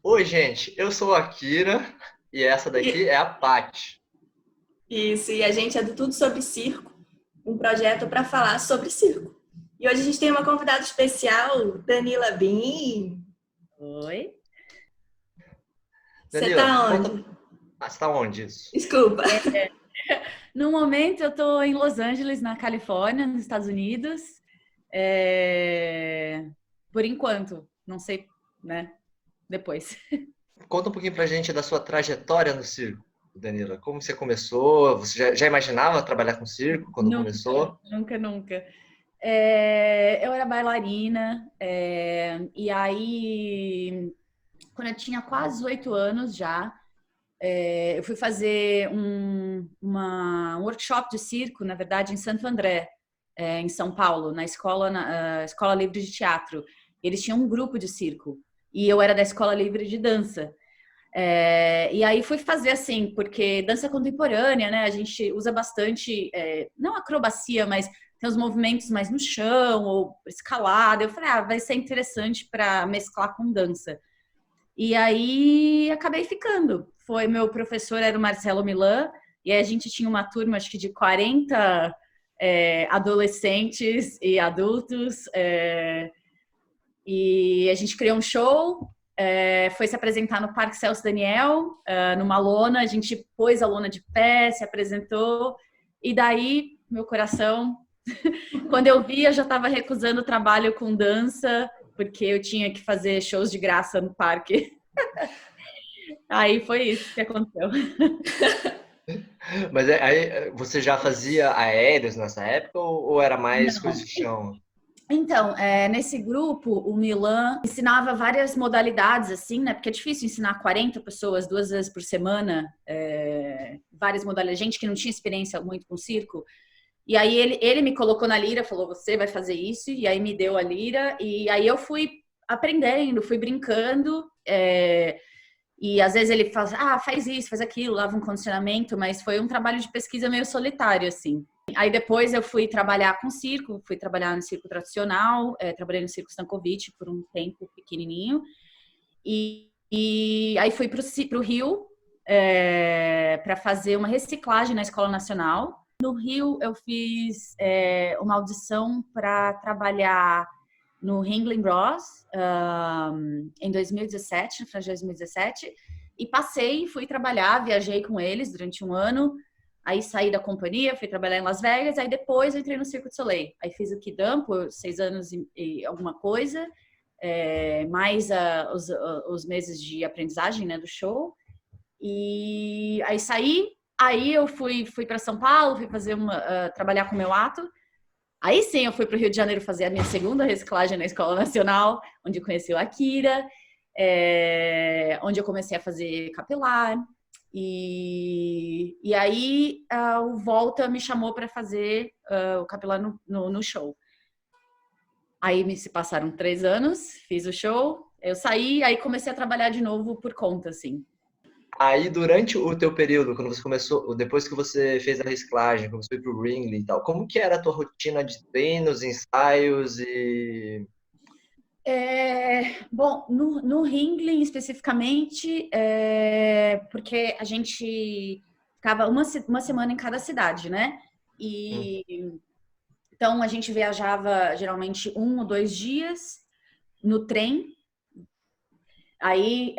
Oi, gente, eu sou a Kira e essa daqui E- é a Paty. Isso, e a gente é do Tudo Sobre Circo, um projeto para falar sobre circo. E hoje a gente tem uma convidada especial, Danila Bin. Oi. Você Danila, tá conta. onde? Ah, você tá onde isso? Desculpa. No momento eu estou em Los Angeles, na Califórnia, nos Estados Unidos. Por enquanto, não sei, né? Depois. Conta um pouquinho pra gente da sua trajetória no circo, Danila. Como você começou? Você já imaginava trabalhar com circo quando Nunca, começou? nunca, nunca. Eu era bailarina, e aí, quando eu tinha quase 8 anos já, eu fui fazer um workshop de circo, na verdade, em Santo André, em São Paulo, na escola, Escola Livre de Teatro. Eles tinham um grupo de circo e eu era da Escola Livre de Dança. E aí fui fazer assim, porque dança contemporânea, né? A gente usa bastante, não acrobacia, mas tem os movimentos mais no chão ou escalada. Eu falei, vai ser interessante para mesclar com dança. E aí acabei ficando. Foi meu professor, era o Marcelo Milan, e aí a gente tinha uma turma, acho que de 40 adolescentes e adultos, e a gente criou um show, foi se apresentar no Parque Celso Daniel, numa lona, a gente pôs a lona de pé, se apresentou, e daí meu coração, quando eu vi, eu já estava recusando o trabalho com dança, porque eu tinha que fazer shows de graça no parque. Aí foi isso que aconteceu. Mas aí você já fazia aéreos nessa época ou era mais coisa Não. de chão? Então, nesse grupo, o Milan ensinava várias modalidades, assim, né? Porque é difícil ensinar 40 pessoas 2 vezes por semana, várias modalidades. Gente que não tinha experiência muito com circo. E aí ele me colocou na lira, falou: você vai fazer isso. E aí me deu a lira. E aí eu fui aprendendo, fui brincando. E às vezes ele fala, faz isso, faz aquilo, lava um condicionamento, mas foi um trabalho de pesquisa meio solitário, assim. Aí depois eu fui trabalhar com circo, fui trabalhar no circo tradicional, trabalhei no circo Stankovic por um tempo pequenininho, e aí fui para o Rio para fazer uma reciclagem na Escola Nacional. No Rio eu fiz uma audição para trabalhar no Ringling Bros em 2017, no final de 2017, e passei, fui trabalhar, viajei com eles durante um ano, aí saí da companhia, fui trabalhar em Las Vegas, aí depois entrei no Circo de Soleil, aí fiz o Kidam por 6 anos e alguma coisa, mais os meses de aprendizagem, né, do show, e aí saí, aí eu fui para São Paulo, fui fazer trabalhar com o meu ato. Aí sim, eu fui para o Rio de Janeiro fazer a minha segunda reciclagem na Escola Nacional, onde eu conheci o Akira, onde eu comecei a fazer capilar. E aí o Volta me chamou para fazer o capilar no show. Aí se passaram 3 anos, fiz o show, eu saí, aí comecei a trabalhar de novo por conta, assim. Aí, durante o teu período, quando você começou, depois que você fez a reciclagem, quando você foi pro Ringling e tal, como que era a tua rotina de treinos, ensaios e... Bom, no Ringling especificamente, porque a gente ficava uma semana em cada cidade, né? Hum. E então a gente viajava geralmente 1 ou 2 dias no trem. Aí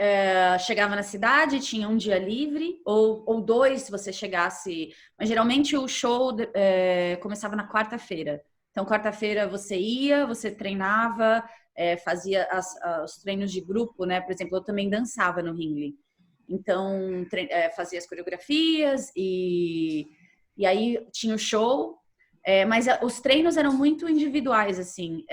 chegava na cidade, tinha um dia livre, ou dois se você chegasse. Mas geralmente o show começava na quarta-feira. Então, quarta-feira você ia, você treinava, fazia os treinos de grupo, né? Por exemplo, eu também dançava no Ringling. Então, fazia as coreografias e aí tinha o show. Mas os treinos eram muito individuais, assim.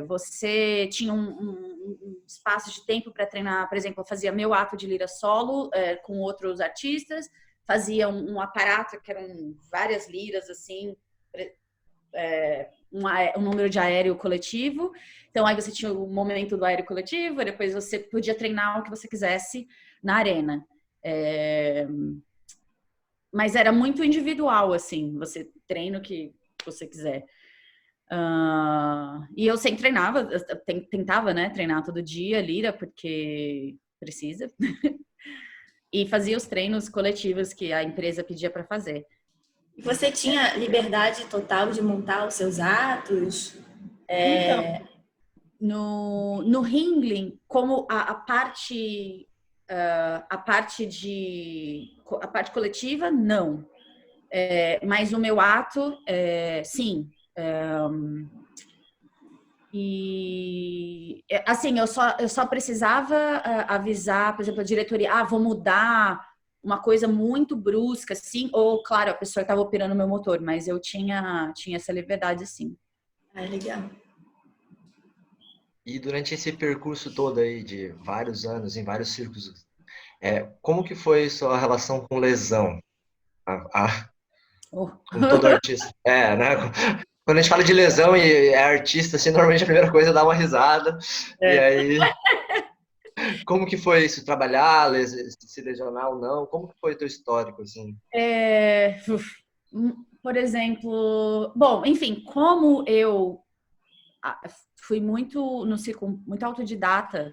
Você tinha um espaço de tempo para treinar, por exemplo, eu fazia meu ato de lira solo com outros artistas, fazia um aparato que eram várias liras, assim, um número de aéreo coletivo. Então, aí você tinha o momento do aéreo coletivo, e depois você podia treinar o que você quisesse na arena. Mas era muito individual, assim, você treina o que você quiser. E eu sempre treinava, tentava, né, treinar todo dia lira, porque precisa. E fazia os treinos coletivos que a empresa pedia para fazer. E você tinha liberdade total de montar os seus atos? Então, no Ringling, como a parte coletiva, não. Mas o meu ato, sim. E assim, eu só precisava avisar, por exemplo, a diretoria, vou mudar uma coisa muito brusca, assim, ou, claro, a pessoa estava operando o meu motor, mas eu tinha essa liberdade, sim. Legal. E durante esse percurso todo aí de vários anos, em vários círculos, como que foi sua relação com lesão? Com todo artista. Né? Quando a gente fala de lesão e é artista, assim, normalmente a primeira coisa é dar uma risada. E aí, como que foi isso? Trabalhar, se lesionar ou não? Como que foi teu histórico, assim? Por exemplo, bom, enfim, como eu fui muito no circo, muito autodidata,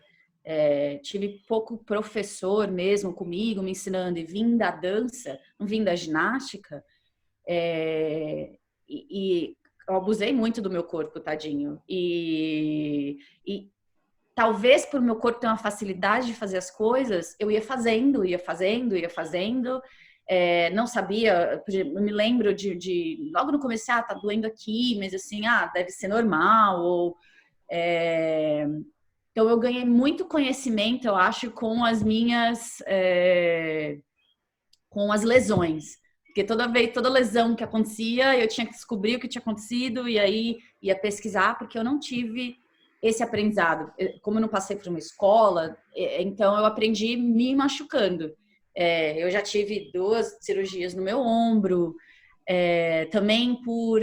tive pouco professor mesmo comigo, me ensinando, e vim da dança, não vim da ginástica, e eu abusei muito do meu corpo, tadinho. E talvez por meu corpo ter uma facilidade de fazer as coisas, eu ia fazendo. Não sabia, eu me lembro de logo no começo, tá doendo aqui, mas assim, deve ser normal. Ou, então eu ganhei muito conhecimento, eu acho, com as minhas com as lesões. Porque toda lesão que acontecia, eu tinha que descobrir o que tinha acontecido e aí ia pesquisar, porque eu não tive esse aprendizado. Como eu não passei por uma escola, então eu aprendi me machucando. Eu já tive 2 cirurgias no meu ombro, também por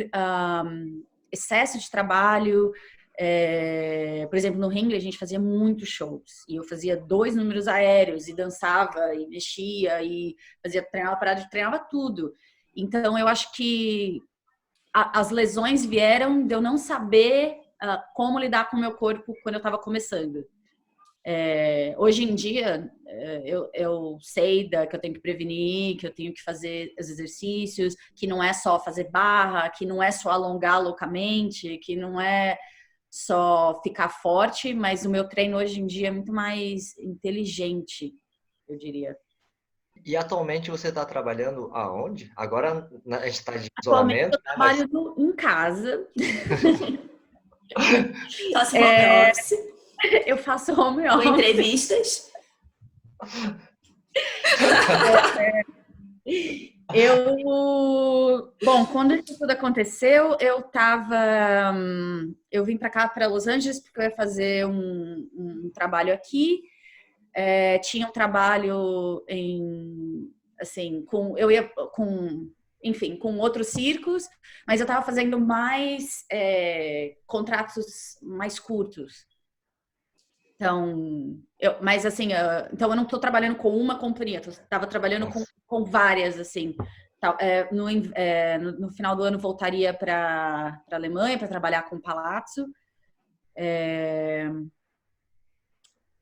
excesso de trabalho. Por exemplo, no Ringling a gente fazia muitos shows e eu fazia 2 números aéreos e dançava e mexia e treinava parada, treinava tudo. Então eu acho que as lesões vieram de eu não saber como lidar com o meu corpo quando eu estava começando. Hoje em dia eu sei que eu tenho que prevenir, que eu tenho que fazer os exercícios, que não é só fazer barra, que não é só alongar loucamente, que não é só ficar forte, mas o meu treino hoje em dia é muito mais inteligente, eu diria. E atualmente você está trabalhando aonde? Agora a gente está de Atualmente isolamento. eu trabalho em casa. Faço home office. Eu faço home office. Com entrevistas. Bom, quando isso tudo aconteceu, eu vim para cá, para Los Angeles, porque eu ia fazer um trabalho aqui. Tinha um trabalho com outros circos, mas eu estava fazendo mais contratos mais curtos. Então, então eu não estou trabalhando com uma companhia, estava trabalhando com várias, assim. No final do ano voltaria para a Alemanha para trabalhar com Palazzo.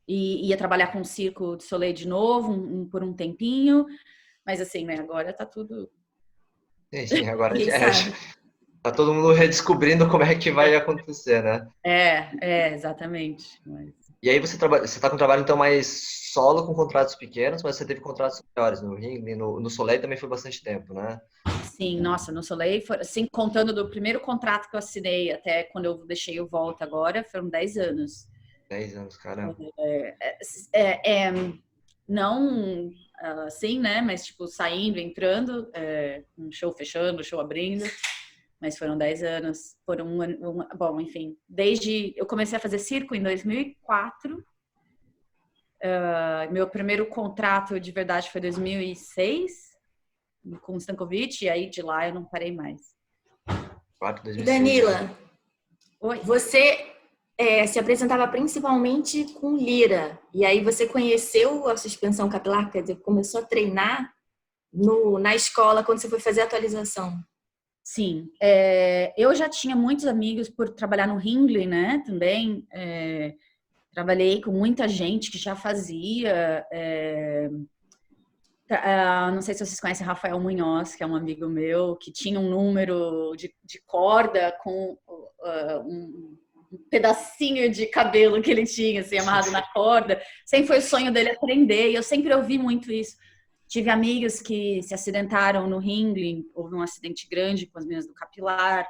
E ia trabalhar com o Circo de Soleil de novo, por um tempinho. Mas assim, né, agora tá tudo... Sim, agora tá todo mundo redescobrindo como é que vai acontecer, né? Exatamente. E aí você tá com um trabalho então mais solo, com contratos pequenos, mas você teve contratos maiores no Ringling, no Soleil também foi bastante tempo, né? Sim, nossa, no Soleil, assim, contando do primeiro contrato que eu assinei até quando eu deixei o Volta agora, foram 10 anos. 10 anos, caramba. Não assim, né? Mas tipo, saindo, entrando, um show fechando, um show abrindo. Mas foram 10 anos. Foram bom, enfim. Desde... Eu comecei a fazer circo em 2004. Meu primeiro contrato de verdade foi em 2006, com o Stankovic. E aí, de lá, eu não parei mais. 2006. Danila, Oi? Você se apresentava principalmente com lira. E aí você conheceu a suspensão capilar, quer dizer, começou a treinar na escola quando você foi fazer a atualização. Sim. Eu já tinha muitos amigos por trabalhar no Ringling, né? Também. Trabalhei com muita gente que já fazia. Não sei se vocês conhecem Rafael Munhoz, que é um amigo meu, que tinha um número de corda com um pedacinho de cabelo que ele tinha, assim, amarrado na corda. Sempre foi o sonho dele aprender, e eu sempre ouvi muito isso. Tive amigas que se acidentaram no Ringling, houve um acidente grande com as meninas do Capilar,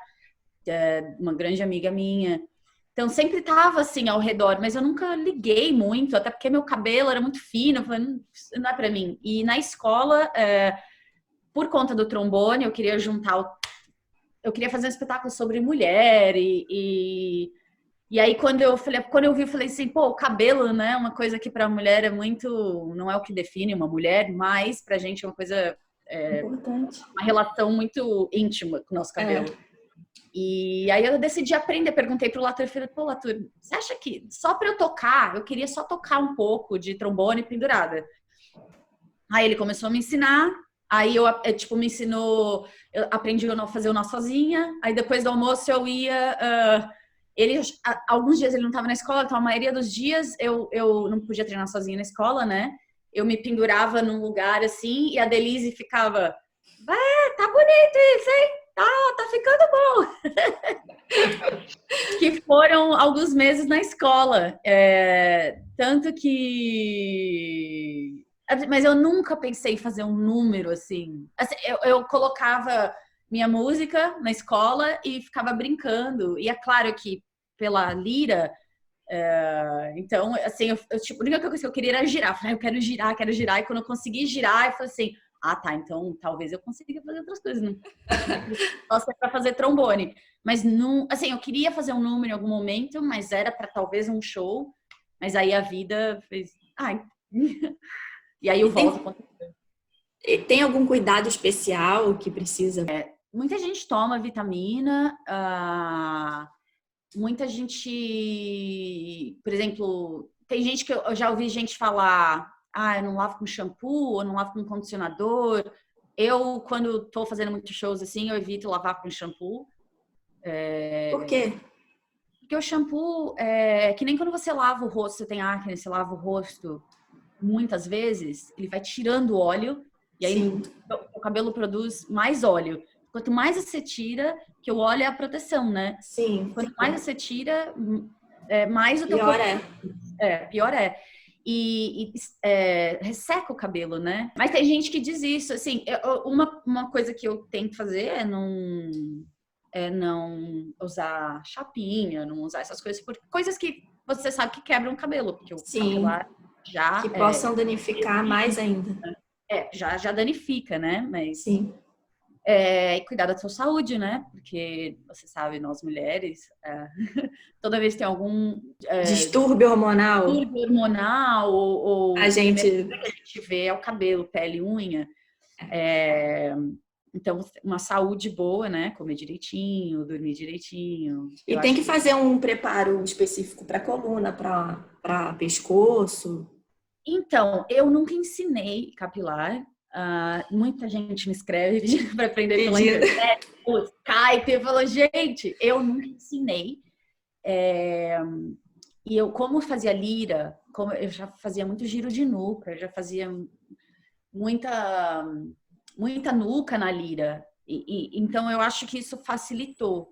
uma grande amiga minha. Então, sempre estava assim ao redor, mas eu nunca liguei muito, até porque meu cabelo era muito fino, eu falei, não é para mim. E na escola, por conta do trombone, eu queria eu queria fazer um espetáculo sobre mulher e aí quando eu vi, eu falei assim, pô, o cabelo, né, uma coisa que para a mulher é muito, não é o que define uma mulher, mas pra gente é uma coisa importante, uma relação muito íntima com o nosso cabelo. E aí eu decidi aprender, perguntei pro Latour, falei, pô, Latour, você acha que só para eu tocar, eu queria só tocar um pouco de trombone pendurada? Aí ele começou a me ensinar, aí eu me ensinou, eu aprendi a fazer o nó sozinha, aí depois do almoço eu ia, alguns dias ele não estava na escola, então a maioria dos dias eu não podia treinar sozinha na escola, né? Eu me pendurava num lugar assim, e a Denise ficava, tá bonito isso, hein? Tá ficando bom. Que foram alguns meses na escola. Tanto que... Mas eu nunca pensei em fazer um número assim. Eu colocava minha música na escola e ficava brincando. E é claro que pela lira... então, assim, tipo, a única coisa que eu queria era girar. Eu falei, eu quero girar. E quando eu consegui girar, eu falei assim... tá, então talvez eu consiga fazer outras coisas, né? Só para fazer trombone. Mas não, assim, eu queria fazer um número em algum momento, mas era para talvez um show. Mas aí a vida fez. E aí eu volto. Tem algum cuidado especial que precisa? Muita gente toma vitamina. Muita gente, por exemplo, tem gente que eu já ouvi gente falar. Eu não lavo com shampoo, ou não lavo com condicionador. Eu, quando tô fazendo muitos shows assim, eu evito lavar com shampoo. Por quê? Porque o shampoo, que nem quando você lava o rosto, você tem acne, você lava o rosto, muitas vezes, ele vai tirando óleo, e aí o cabelo produz mais óleo. Quanto mais você tira, que o óleo é a proteção, né? Sim. Quanto mais você tira, mais o teu pior corpo... pior é. E resseca o cabelo, né? Mas tem gente que diz isso, assim, uma coisa que eu tento fazer é não usar chapinha, não usar essas coisas, porque coisas que você sabe que quebram o cabelo, porque o capilar já... Que possam danificar mais ainda. Já danifica, né? Mas... Sim. E cuidar da sua saúde, né? Porque você sabe, nós mulheres, toda vez que tem algum distúrbio hormonal, ou a gente vê é o cabelo, pele, unha. Então, uma saúde boa, né? Comer direitinho, dormir direitinho. E tem que fazer um preparo específico para coluna, para pescoço. Então, eu nunca ensinei capilar. Muita gente me escreve para aprender pela internet, o Skype. Eu falo, gente, eu nunca ensinei. E eu, como fazia lira, eu já fazia muito giro de nuca, eu já fazia muita nuca na lira. Então, eu acho que isso facilitou,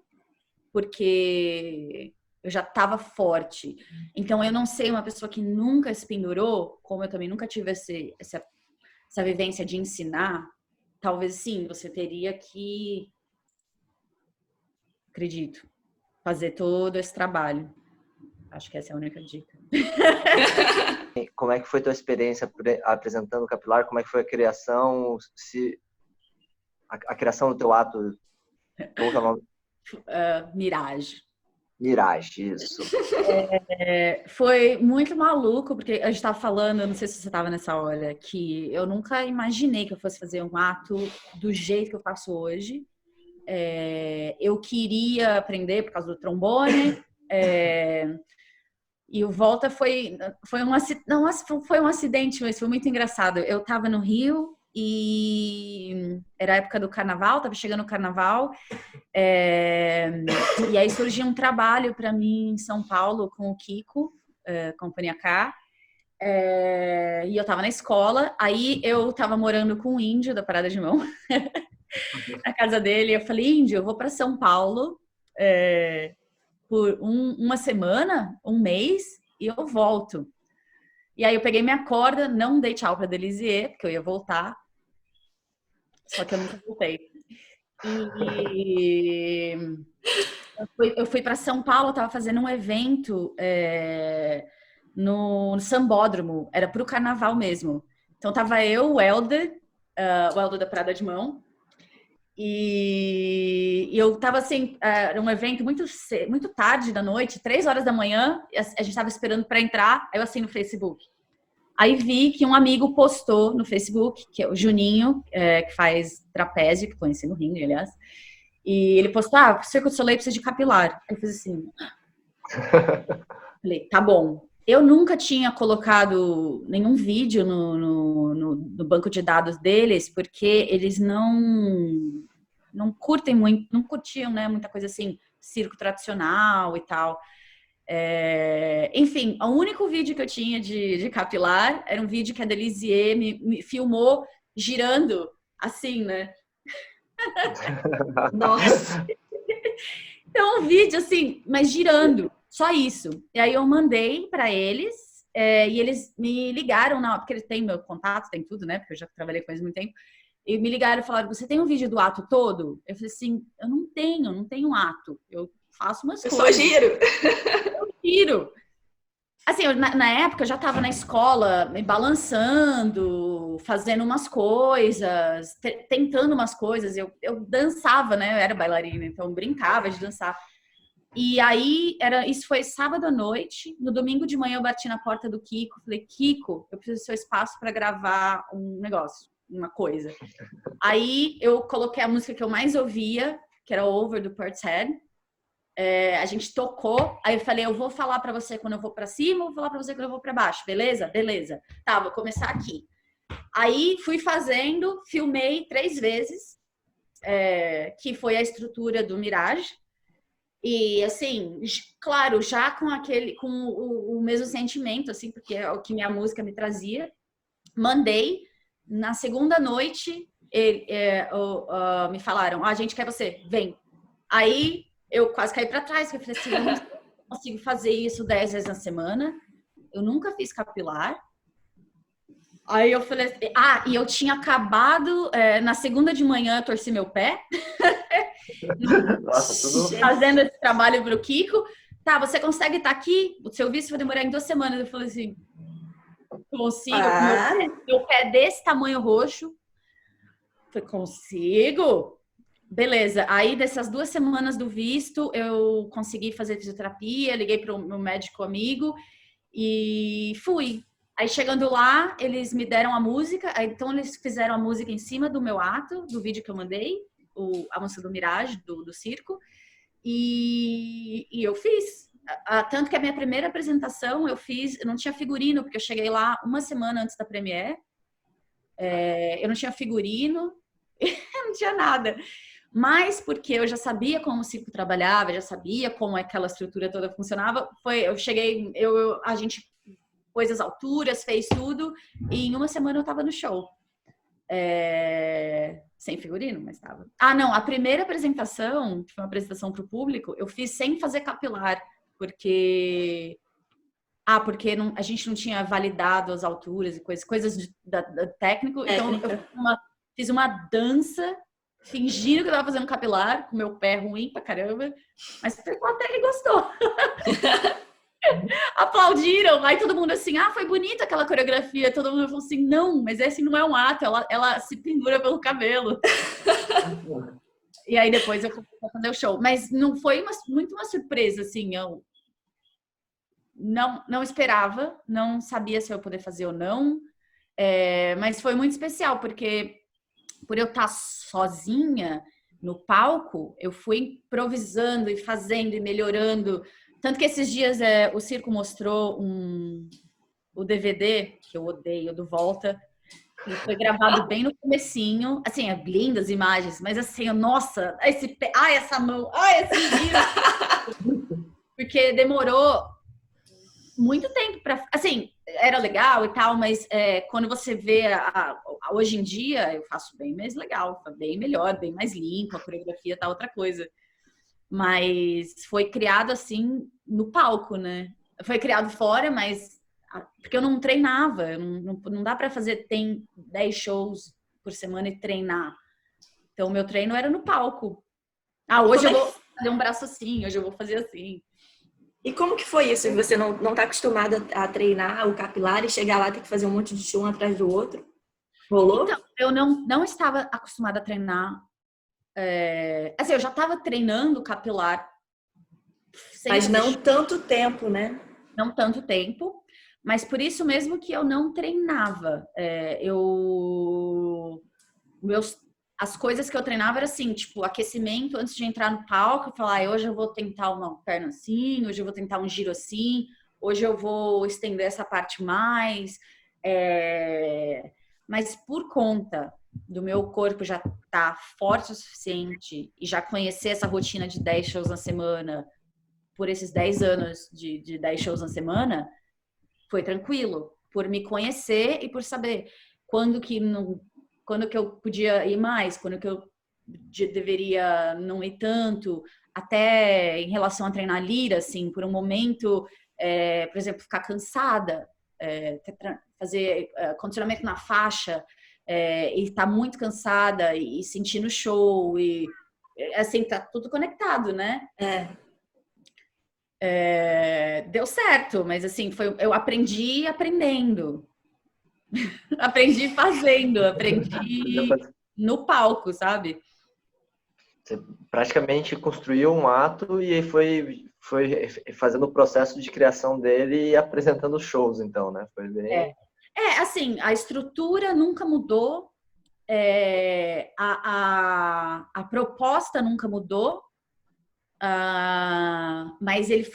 porque eu já estava forte. Então, eu não sei, uma pessoa que nunca se pendurou, como eu também nunca tive essa vivência de ensinar, talvez sim, você teria que, acredito, fazer todo esse trabalho. Acho que essa é a única dica. Como é que foi a tua experiência apresentando o capilar? Como é que foi a criação? A criação do teu ato? Como é o nome? Mirage. Mirage, isso. Foi muito maluco, porque a gente estava falando, eu não sei se você estava nessa hora, que eu nunca imaginei que eu fosse fazer um ato do jeito que eu faço hoje. Eu queria aprender por causa do trombone, e o Volta foi um acidente, mas foi muito engraçado. Eu estava no Rio, e era a época do carnaval, estava chegando o carnaval, e aí surgiu um trabalho para mim em São Paulo com o Kiko, Companhia K, e eu estava na escola, aí eu estava morando com o Índio da Parada de Mão, na casa dele, eu falei, Índio, eu vou para São Paulo por uma semana, um mês, e eu volto. E aí eu peguei minha corda, não dei tchau pra Delisier, porque eu ia voltar. Só que eu nunca voltei. E eu fui para São Paulo, eu tava fazendo um evento no Sambódromo, era pro carnaval mesmo. Então tava eu, o Helder da Parada de Mão, e eu tava assim, era um evento muito tarde da noite, 3 horas da manhã, a gente tava esperando para entrar, aí eu assim no Facebook. Aí vi que um amigo postou no Facebook, que é o Juninho, que faz trapézio, que conheci no Rio, aliás, e ele postou, o Circo du Soleil precisa de capilar. Aí eu fiz assim, falei, tá bom. Eu nunca tinha colocado nenhum vídeo no banco de dados deles, porque eles não curtem muito, não curtiam, né, muita coisa assim, circo tradicional e tal. Enfim, o único vídeo que eu tinha de capilar era um vídeo que a Delisier me filmou girando assim, né? Nossa! Então, um vídeo assim, mas girando, só isso. E aí eu mandei para eles, e eles me ligaram, porque eles têm meu contato, tem tudo, né? Porque eu já trabalhei com eles há muito tempo. E me ligaram e falaram, você tem um vídeo do ato todo? Eu falei assim, eu não tenho um ato. Eu faço umas coisas. Eu só giro. Eu giro. Assim, na época eu já estava na escola me balançando, fazendo umas coisas, tentando umas coisas. Eu dançava, né? Eu era bailarina, então brincava de dançar. E aí, isso foi sábado à noite. No domingo de manhã eu bati na porta do Kiko. Falei, Kiko, eu preciso do seu espaço para gravar um negócio, uma coisa. Aí eu coloquei a música que eu mais ouvia, que era Over, do Portishead. A gente tocou, aí eu falei, eu vou falar pra você quando eu vou pra cima, eu vou falar pra você quando eu vou pra baixo, beleza? Beleza. Tá, vou começar aqui. Aí fui fazendo, filmei 3 vezes, que foi a estrutura do Mirage. E assim, claro, já com o mesmo sentimento, assim, porque é o que minha música me trazia. Mandei. Na segunda noite, me falaram, a gente quer você, vem. Aí eu quase caí para trás, porque eu falei assim, eu não consigo fazer isso 10 vezes na semana. Eu nunca fiz capilar. Aí eu falei assim, e eu tinha acabado, na segunda de manhã eu torci meu pé. Nossa, tudo... Fazendo esse trabalho pro Kiko. Tá, você consegue estar aqui? O seu visto vai demorar em 2 semanas. Eu falei assim, consigo. Meu pé desse tamanho roxo. Eu falei, consigo? Beleza, aí dessas 2 semanas do visto, eu consegui fazer fisioterapia, liguei para o meu médico amigo e fui. Aí chegando lá, eles me deram a música, então eles fizeram a música em cima do meu ato, do vídeo que eu mandei, a música do Mirage, do circo, e eu fiz. Tanto que a minha primeira apresentação eu não tinha figurino, porque eu cheguei lá 1 semana antes da premiere, eu não tinha figurino, não tinha nada. Mas porque eu já sabia como o circo trabalhava, já sabia como aquela estrutura toda funcionava, eu cheguei, a gente pôs as alturas, fez tudo, e em 1 semana eu tava no show. Sem figurino, mas tava. Não, a primeira apresentação, que foi uma apresentação para o público, eu fiz sem fazer capilar, porque a gente não tinha validado as alturas e coisas da técnico, então eu fiz uma dança fingindo que eu tava fazendo capilar, com meu pé ruim pra caramba, mas o pessoal até que gostou. Aplaudiram, aí todo mundo assim, foi bonita aquela coreografia, todo mundo falou assim, não, mas esse não é um ato, ela se pendura pelo cabelo. E aí depois eu fui fazer o show, mas não foi muito uma surpresa, assim, eu não esperava, não sabia se eu ia poder fazer ou não, mas foi muito especial, porque por eu estar sozinha no palco, eu fui improvisando e fazendo e melhorando. Tanto que esses dias o circo mostrou o DVD, que eu odeio, do Volta, Ele foi gravado bem no comecinho, assim, lindas imagens, mas assim, nossa, esse pé, ai, essa mão, ai, esse giro. Porque demorou muito tempo para, assim, era legal e tal, mas quando você vê hoje em dia, eu faço bem mais legal, bem melhor, bem mais limpo, a coreografia tá outra coisa. Mas foi criado assim no palco, né? Foi criado fora, mas porque eu não treinava, não dá para fazer 10 shows por semana e treinar. Então, o meu treino era no palco. Hoje eu vou fazer um braço assim, hoje eu vou fazer assim. E como que foi isso? Você não tá acostumada a treinar o capilar e chegar lá e ter que fazer um monte de show um atrás do outro? Rolou? Então, eu não estava acostumada a treinar. Assim, eu já estava treinando capilar. Mas não tanto tempo, né? Não tanto tempo. Mas por isso mesmo que eu não treinava. As coisas que eu treinava era assim, tipo, aquecimento antes de entrar no palco, falar, hoje eu vou tentar uma perna assim, hoje eu vou tentar um giro assim, hoje eu vou estender essa parte mais. Mas por conta do meu corpo já estar forte o suficiente e já conhecer essa rotina de 10 shows na semana, por esses 10 anos de 10 shows na semana, foi tranquilo, por me conhecer e por saber quando que eu podia ir mais, quando que eu deveria não ir tanto, até em relação a treinar lira, assim, por um momento, por exemplo, ficar cansada, fazer condicionamento na faixa, e estar muito cansada e sentir no show, e assim, tá tudo conectado, né? Deu certo, mas assim, eu aprendi aprendendo. Aprendi fazendo, aprendi no palco, sabe? Você praticamente construiu um ato e foi fazendo o processo de criação dele e apresentando shows, então, né? Foi bem... Assim, a estrutura nunca mudou, a proposta nunca mudou, mas ele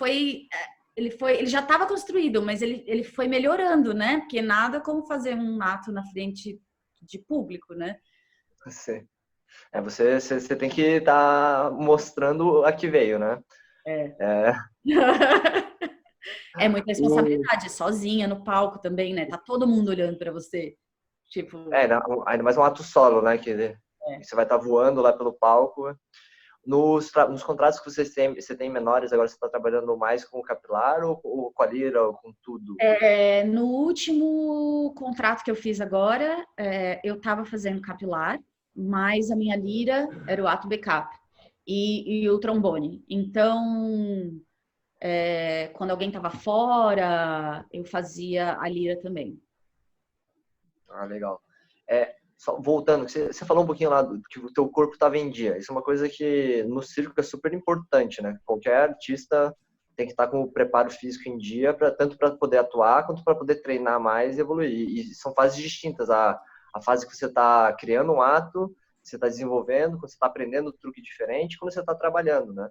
já estava construído, mas ele foi melhorando, né? Porque nada como fazer um ato na frente de público, né? Sim. Você tem que estar mostrando a que veio, né? É muita responsabilidade, sozinha no palco também, né? Tá todo mundo olhando para você. Tipo... ainda mais um ato solo, né? Que você vai estar voando lá pelo palco. Nos contratos que você tem menores, agora você está trabalhando mais com o capilar ou com a lira ou com tudo? No último contrato que eu fiz agora, eu estava fazendo capilar, mas a minha lira era o ato backup e o trombone. Então, quando alguém estava fora, eu fazia a lira também. Legal. Só voltando, você falou um pouquinho lá que o teu corpo estava em dia. Isso é uma coisa que no circo é super importante, né? Qualquer artista tem que estar com o preparo físico em dia, tanto para poder atuar, quanto para poder treinar mais e evoluir. E são fases distintas. A fase que você está criando um ato, você está desenvolvendo, quando você está aprendendo um truque diferente, quando você está trabalhando, né?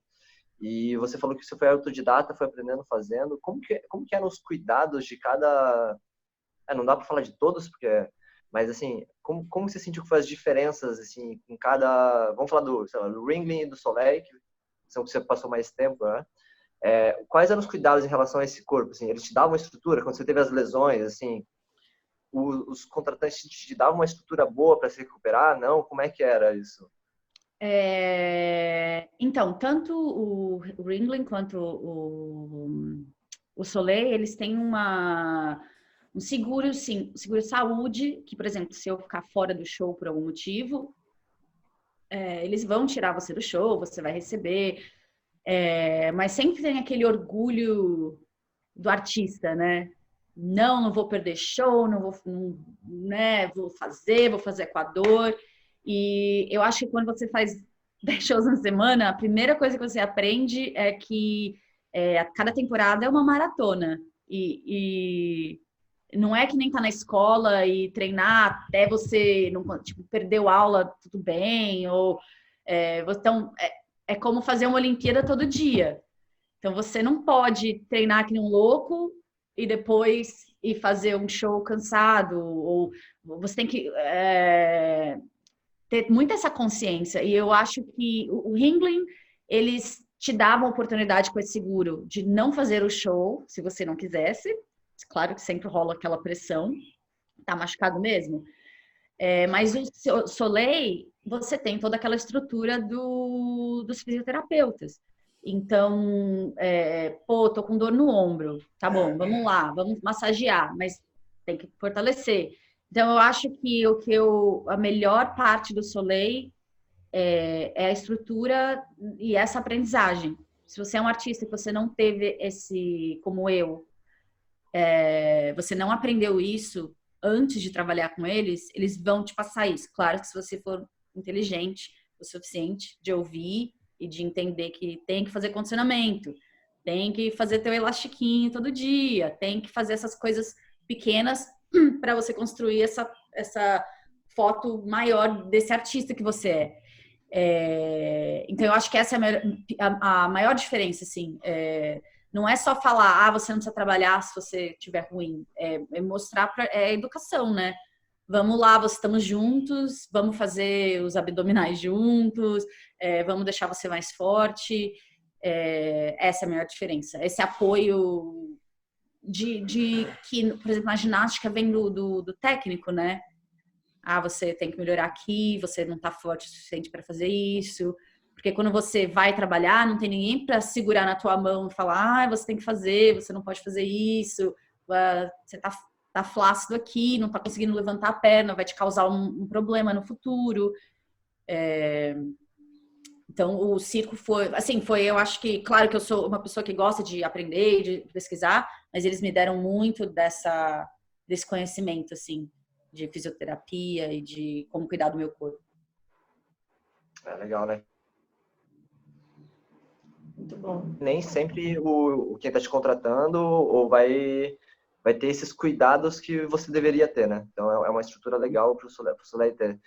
E você falou que você foi autodidata, foi aprendendo, fazendo. Como que eram os cuidados de cada... não dá para falar de todos, porque... Mas, assim, como você sentiu que faz diferenças, assim, com cada... Vamos falar do Ringling e do Soleil, que são que você passou mais tempo, né? Quais eram os cuidados em relação a esse corpo? Assim, eles te davam uma estrutura? Quando você teve as lesões, assim, os contratantes te davam uma estrutura boa para se recuperar? Não? Como é que era isso? Então, tanto o Ringling quanto o Soleil, eles têm um seguro, sim, seguro de saúde, que, por exemplo, se eu ficar fora do show por algum motivo, eles vão tirar você do show, você vai receber, mas sempre tem aquele orgulho do artista, né? Não vou perder show, né? Vou fazer com a dor. E eu acho que quando você faz 10 shows na semana, a primeira coisa que você aprende é que cada temporada é uma maratona. E não é que nem tá na escola e treinar até você não, tipo, perdeu aula, tudo bem, ou então é como fazer uma Olimpíada todo dia. Então você não pode treinar que nem um louco e depois ir fazer um show cansado, ou você tem que ter muita essa consciência. E eu acho que o Ringling, eles te davam a oportunidade com esse seguro de não fazer o show, se você não quisesse. Claro que sempre rola aquela pressão, tá machucado mesmo. Mas o Soleil, você tem toda aquela estrutura dos fisioterapeutas. Então, tô com dor no ombro. Tá bom, vamos lá, vamos massagear, mas tem que fortalecer. Então, eu acho que a melhor parte do Soleil é a estrutura e essa aprendizagem. Se você é um artista que você não teve como eu, você não aprendeu isso antes de trabalhar com eles, eles vão te passar isso. Claro que se você for inteligente o suficiente de ouvir e de entender que tem que fazer condicionamento, tem que fazer teu elastiquinho todo dia, tem que fazer essas coisas pequenas para você construir essa foto maior desse artista que você é. Então, eu acho que essa é a maior diferença, assim. Não é só falar, você não precisa trabalhar se você estiver ruim. É mostrar educação, né? Vamos lá, estamos juntos, vamos fazer os abdominais juntos, vamos deixar você mais forte. Essa é a maior diferença. Esse apoio que, por exemplo, na ginástica vem do técnico, né? Você tem que melhorar aqui, você não está forte o suficiente para fazer isso. Porque quando você vai trabalhar, não tem ninguém para segurar na tua mão e falar, você tem que fazer, você não pode fazer isso, você tá flácido aqui, não tá conseguindo levantar a perna, vai te causar um problema no futuro. Então, o circo eu acho que, claro que eu sou uma pessoa que gosta de aprender, de pesquisar, mas eles me deram muito desse conhecimento, assim, de fisioterapia e de como cuidar do meu corpo. Legal, né? Muito bom. Nem sempre quem está te contratando ou vai ter esses cuidados que você deveria ter, né? Então, é uma estrutura legal para o Soleil ter.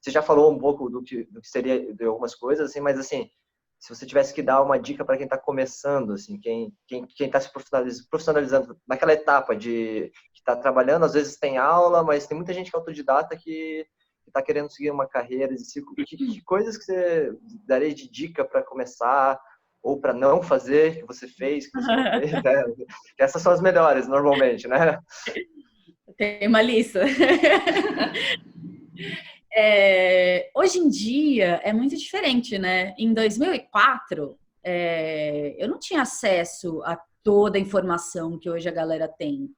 Você já falou um pouco do que seria de algumas coisas, assim, mas, assim, se você tivesse que dar uma dica para quem está começando, assim, quem está se profissionalizando naquela etapa que está trabalhando, às vezes tem aula, mas tem muita gente que é autodidata que está querendo seguir uma carreira de circo. Que coisas que você daria de dica para começar ou para não fazer, que você fez, que você não fez, né? Essas são as melhores, normalmente, né? Tem uma lista. Hoje em dia é muito diferente, né? Em 2004, eu não tinha acesso a toda a informação que hoje a galera tem.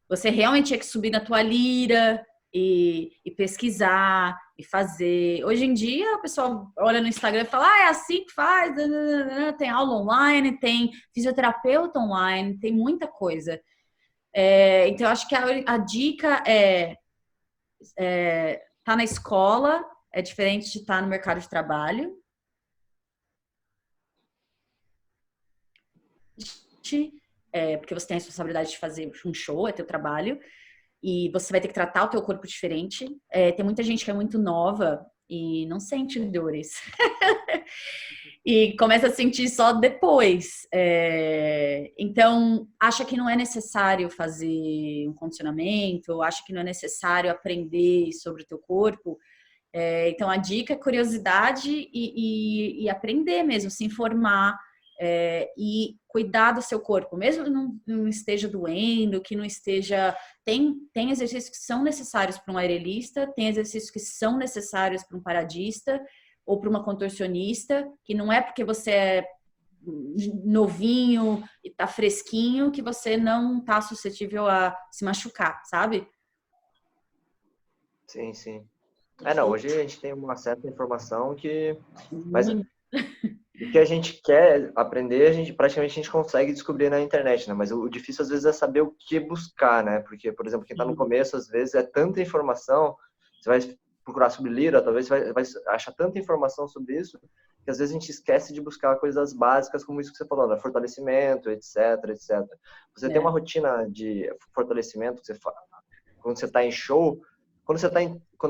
Você realmente tinha que subir na tua lira e pesquisar e fazer. Hoje em dia, o pessoal olha no Instagram e fala, é assim que faz, tem aula online, tem fisioterapeuta online, tem muita coisa. Então, eu acho que a dica tá na escola, é diferente de estar no mercado de trabalho. Porque você tem a responsabilidade de fazer um show, é teu trabalho, e você vai ter que tratar o teu corpo diferente. Tem muita gente que é muito nova e não sente dores. E começa a sentir só depois. Então, acha que não é necessário fazer um condicionamento, acha que não é necessário aprender sobre o teu corpo. Então, a dica é curiosidade e aprender mesmo, se informar e cuidar do seu corpo, mesmo que não esteja doendo, que não esteja... Tem exercícios que são necessários para um aerelista, tem exercícios que são necessários para um paradista ou para uma contorcionista, que não é porque você é novinho e tá fresquinho que você não tá suscetível a se machucar, sabe? Sim, sim. Não, hoje a gente tem uma certa informação mas o que a gente quer aprender, praticamente a gente consegue descobrir na internet, né? Mas o difícil às vezes é saber o que buscar, né? Porque, por exemplo, quem está no começo, às vezes é tanta informação, você vai procurar sobre lira, talvez você vai achar tanta informação sobre isso, que às vezes a gente esquece de buscar coisas básicas como isso que você falou, né? Fortalecimento, etc, etc. Você tem uma rotina de fortalecimento que você faz quando você está em show, quando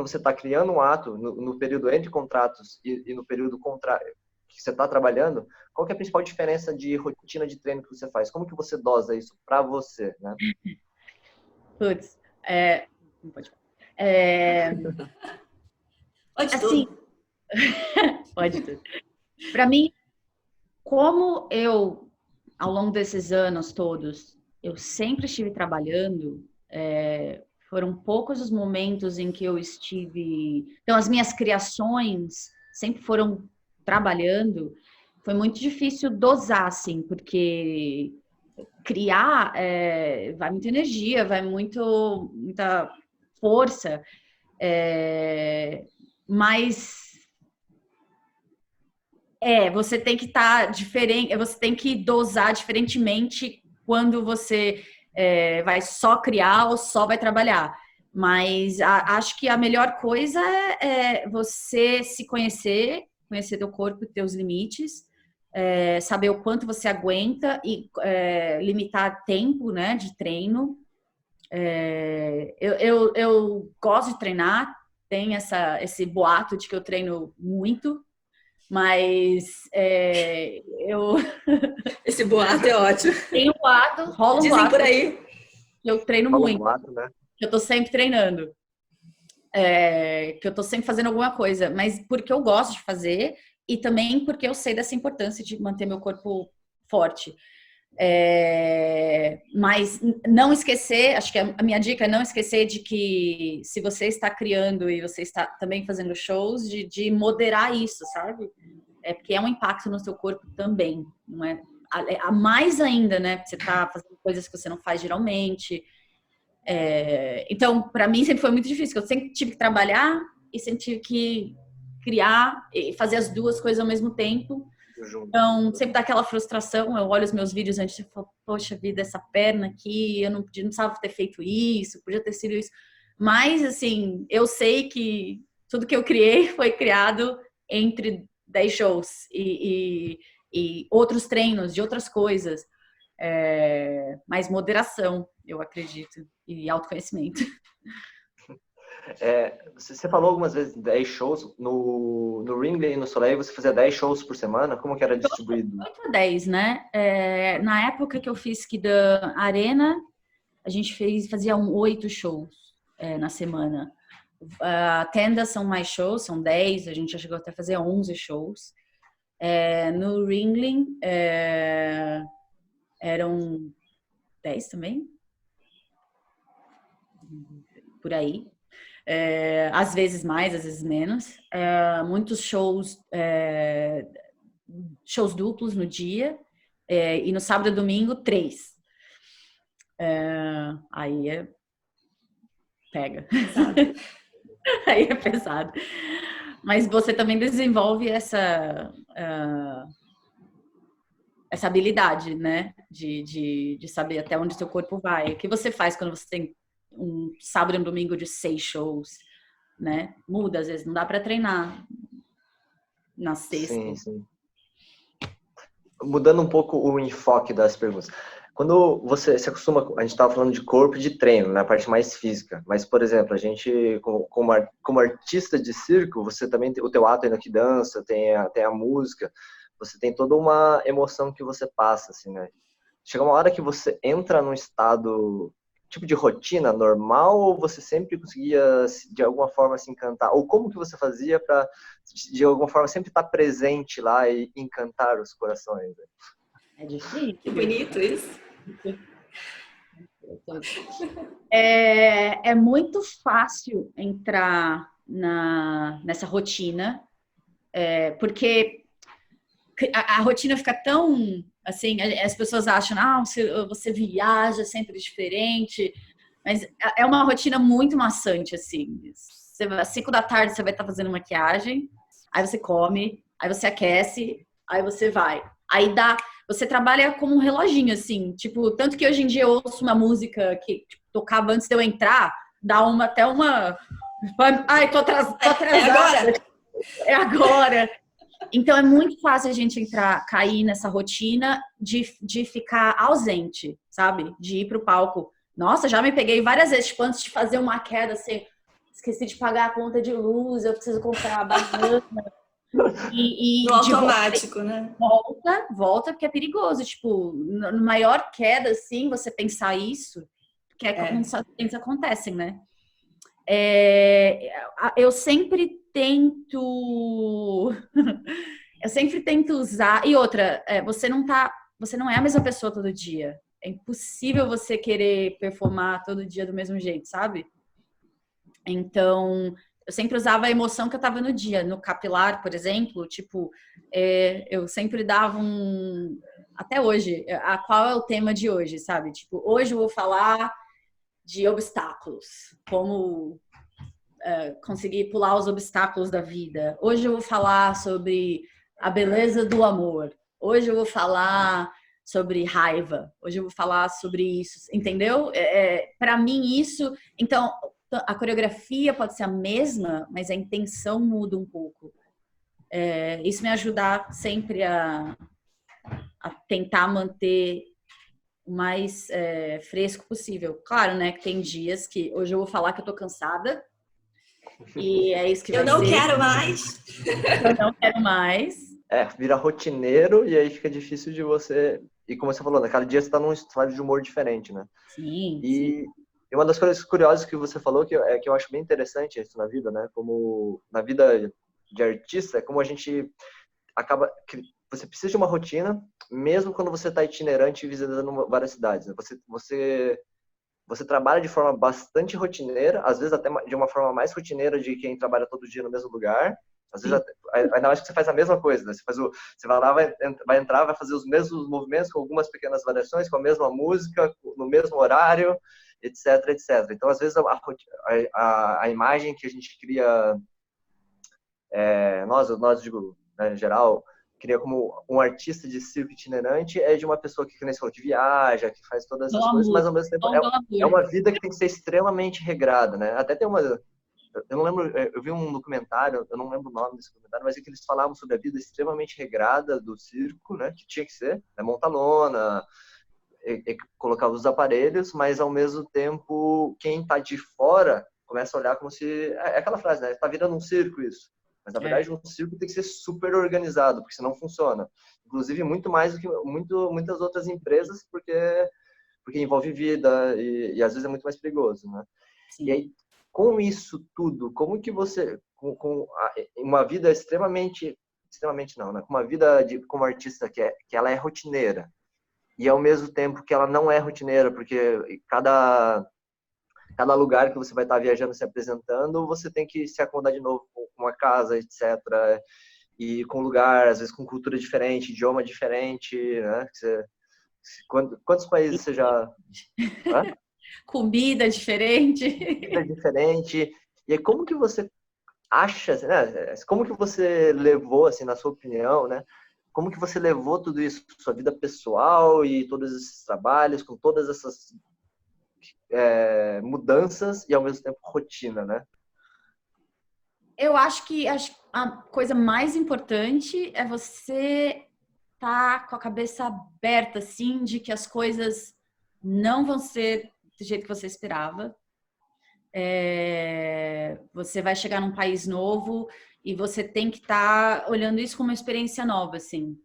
você está criando um ato no período entre contratos e no período que você está trabalhando, qual que é a principal diferença de rotina de treino que você faz? Como que você dosa isso para você, né? Putz, não pode falar. Pode Assim, tudo. pode tudo. Para mim, como eu, ao longo desses anos todos, eu sempre estive trabalhando, foram poucos os momentos em que eu estive... Então, as minhas criações sempre foram trabalhando. Foi muito difícil dosar, assim, porque criar vai muita energia, vai muita força, mas você tem que estar diferente, você tem que dosar diferentemente quando você vai só criar ou só vai trabalhar. Mas acho que a melhor coisa é você se conhecer, conhecer teu corpo e teus limites, saber o quanto você aguenta e limitar tempo, né, de treino. Eu gosto de treinar, tem esse boato de que eu treino muito, mas eu... Esse boato é ótimo. Tem um boato, rola um Dizem boato por aí. que eu treino Fala um muito, boato, né? que eu tô sempre treinando, que eu tô sempre fazendo alguma coisa, mas porque eu gosto de fazer e também porque eu sei dessa importância de manter meu corpo forte. Mas não esquecer, acho que a minha dica é não esquecer de que se você está criando e você está também fazendo shows, de moderar isso, sabe? Porque é um impacto no seu corpo também, não é? A mais ainda, né? Você está fazendo coisas que você não faz geralmente. Então, para mim sempre foi muito difícil, eu sempre tive que trabalhar e sempre tive que criar e fazer as duas coisas ao mesmo tempo. Então, sempre dá aquela frustração. Eu olho os meus vídeos antes e falo, poxa vida, essa perna aqui, eu não precisava ter feito isso, podia ter sido isso. Mas, assim, eu sei que tudo que eu criei foi criado entre 10 shows e outros treinos de outras coisas. Mais moderação, eu acredito, e autoconhecimento. Você falou algumas vezes 10 shows. No Ringley e no Soleil você fazia 10 shows por semana? Como que era distribuído? 8 a 10, né? Na época que eu fiz da Arena, a gente fazia 8 shows na semana. A Tenda são mais shows, são 10, a gente já chegou até a fazer 11 shows. No Ringling eram 10 também? Por aí. Às vezes mais, às vezes menos. Muitos shows duplos no dia. E no sábado e domingo, 3. Aí pega. Aí é pesado. Mas você também desenvolve essa habilidade, né? De saber até onde seu corpo vai. O que você faz quando você tem um sábado e um domingo de 6 shows, né? Muda, às vezes não dá para treinar na sexta. Sim. Mudando um pouco o enfoque das perguntas. Quando você se acostuma, a gente estava falando de corpo e de treino, na parte mais física, mas, por exemplo, a gente, como artista de circo, você também tem o teu ato ainda que dança, tem a música, você tem toda uma emoção que você passa, assim, né? Chega uma hora que você entra num estado, tipo de rotina normal, ou você sempre conseguia, de alguma forma, se encantar? Ou como que você fazia para, de alguma forma, sempre estar presente lá e encantar os corações? Né? É difícil. Que bonito isso. É muito fácil entrar nessa rotina, porque a rotina fica tão, assim, as pessoas acham, você viaja sempre diferente, mas é uma rotina muito maçante, assim. Às 5 da tarde você vai estar fazendo maquiagem, aí você come, aí você aquece, aí você vai. Aí você trabalha como um reloginho, assim, tipo, tanto que hoje em dia eu ouço uma música que tocava antes de eu entrar, dá até uma... Ai, tô atrasada. É agora. Então, é muito fácil a gente cair nessa rotina de ficar ausente, sabe? De ir pro palco. Nossa, já me peguei várias vezes, tipo, antes de fazer uma queda, assim, esqueci de pagar a conta de luz, eu preciso comprar a banana. No automático, né? Volta, porque é perigoso. Tipo, no maior queda, assim, você pensar isso, que é quando essas coisas acontecem, né? Eu sempre tento... eu sempre tento usar... E outra, você não é a mesma pessoa todo dia. É impossível você querer performar todo dia do mesmo jeito, sabe? Então, eu sempre usava a emoção que eu tava no dia. No capilar, por exemplo, tipo, eu sempre dava até hoje, qual é o tema de hoje, sabe? Tipo, hoje eu vou falar de obstáculos, como conseguir pular os obstáculos da vida. Hoje eu vou falar sobre a beleza do amor. Hoje eu vou falar sobre raiva. Hoje eu vou falar sobre isso, entendeu? Para mim isso, então a coreografia pode ser a mesma, mas a intenção muda um pouco. Isso me ajuda sempre a tentar manter o mais fresco possível. Claro, né, que tem dias que hoje eu vou falar que eu tô cansada e é isso que vai ser. Eu não quero mais. Eu não quero mais. Vira rotineiro e aí fica difícil de você... E como você falou, naquele dia você tá num estado de humor diferente, né? Sim, E uma das coisas curiosas que você falou, que eu acho bem interessante isso na vida, né? Como na vida de artista, é como a gente acaba... Você precisa de uma rotina, mesmo quando você está itinerante e visitando várias cidades, né? Você trabalha de forma bastante rotineira, às vezes até de uma forma mais rotineira de quem trabalha todo dia no mesmo lugar. Às vezes, ainda mais que você faz a mesma coisa, né? Você vai lá, vai entrar, vai fazer os mesmos movimentos com algumas pequenas variações, com a mesma música, no mesmo horário, etc, etc. Então, às vezes, a imagem que a gente cria, nós digo, né, em geral, cria como um artista de circo itinerante de uma pessoa que nem você falou, que viaja, que faz todas essas coisas, mas ao mesmo tempo é uma vida que tem que ser extremamente regrada, né? Até tem eu não lembro, eu vi um documentário, eu não lembro o nome desse documentário, mas é que eles falavam sobre a vida extremamente regrada do circo, né? Que tinha que ser, né? Montar lona, colocar os aparelhos, mas ao mesmo tempo quem tá de fora começa a olhar como se... É aquela frase, né? Tá virando um circo isso. Mas, na verdade, um circo tem que ser super organizado, porque senão funciona. Inclusive, muito mais do que muitas outras empresas, porque envolve vida e às vezes é muito mais perigoso, né? sim. E aí, com isso tudo, como que você, com uma vida extremamente não, né? Com uma vida como artista que ela é rotineira, e ao mesmo tempo que ela não é rotineira, porque cada lugar que você vai estar viajando, se apresentando, você tem que se acomodar de novo com uma casa, etc. E com lugar, às vezes com cultura diferente, idioma diferente, né? Quantos países você já... Hã? Comida diferente. Comida diferente. E aí, como que você acha, né? Como que você levou, assim, na sua opinião, né? Como que você levou tudo isso, sua vida pessoal e todos esses trabalhos, com todas essas mudanças e ao mesmo tempo rotina, né? Eu acho que a coisa mais importante é você estar com a cabeça aberta, assim, de que as coisas não vão ser do jeito que você esperava. Você vai chegar num país novo e você tem que estar olhando isso como uma experiência nova, assim.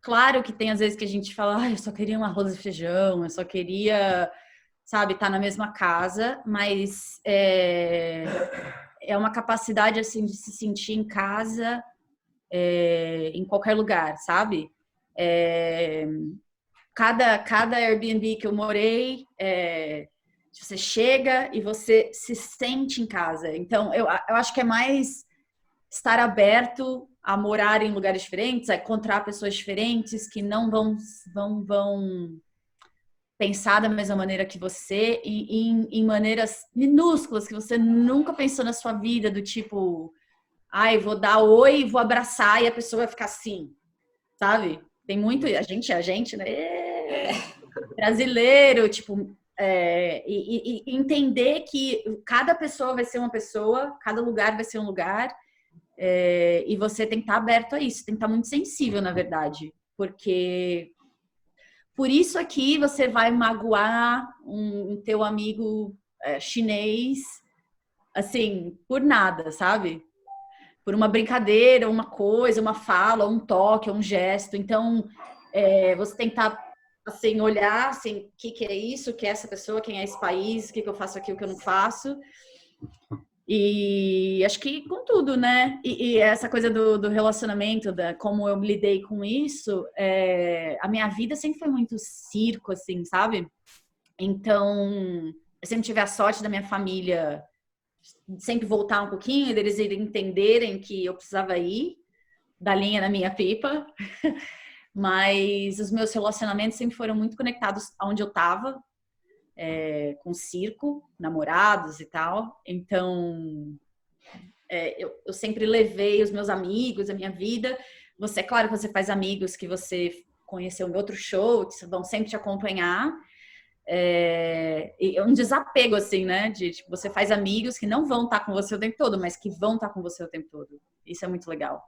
Claro que tem às vezes que a gente fala, eu só queria um arroz e feijão, eu só queria, sabe, estar na mesma casa, mas é uma capacidade, assim, de se sentir em casa em qualquer lugar, sabe? Cada Airbnb que eu morei, você chega e você se sente em casa. Então, eu acho que é mais estar aberto a morar em lugares diferentes, a encontrar pessoas diferentes que não vão pensar da mesma maneira que você e em maneiras minúsculas que você nunca pensou na sua vida, do tipo, vou dar oi, vou abraçar e a pessoa vai ficar assim, sabe? Tem muito, a gente, né? Brasileiro, tipo, e entender que cada pessoa vai ser uma pessoa, cada lugar vai ser um lugar, e você tem que estar aberto a isso, tem que estar muito sensível, na verdade, porque por isso aqui você vai magoar um teu amigo chinês, assim, por nada, sabe? por uma brincadeira, uma coisa, uma fala, um toque, um gesto. Então, você tentar assim, olhar assim, o que é isso, o que é essa pessoa, quem é esse país, o que eu faço aqui, o que eu não faço. E acho que com tudo, né? E essa coisa do relacionamento, como eu lidei com isso, a minha vida sempre foi muito circo, assim, sabe? Então, eu sempre tive a sorte da minha família sempre voltar um pouquinho, deles entenderem que eu precisava ir da linha da minha pipa. Mas os meus relacionamentos sempre foram muito conectados aonde eu estava, com circo, namorados e tal. Então, eu sempre levei os meus amigos, a minha vida. Você, claro, você faz amigos que você conheceu em outro show, que vão sempre te acompanhar. E é um desapego, assim, né? De tipo, você faz amigos que não vão estar com você o tempo todo, mas que vão estar com você o tempo todo. Isso é muito legal.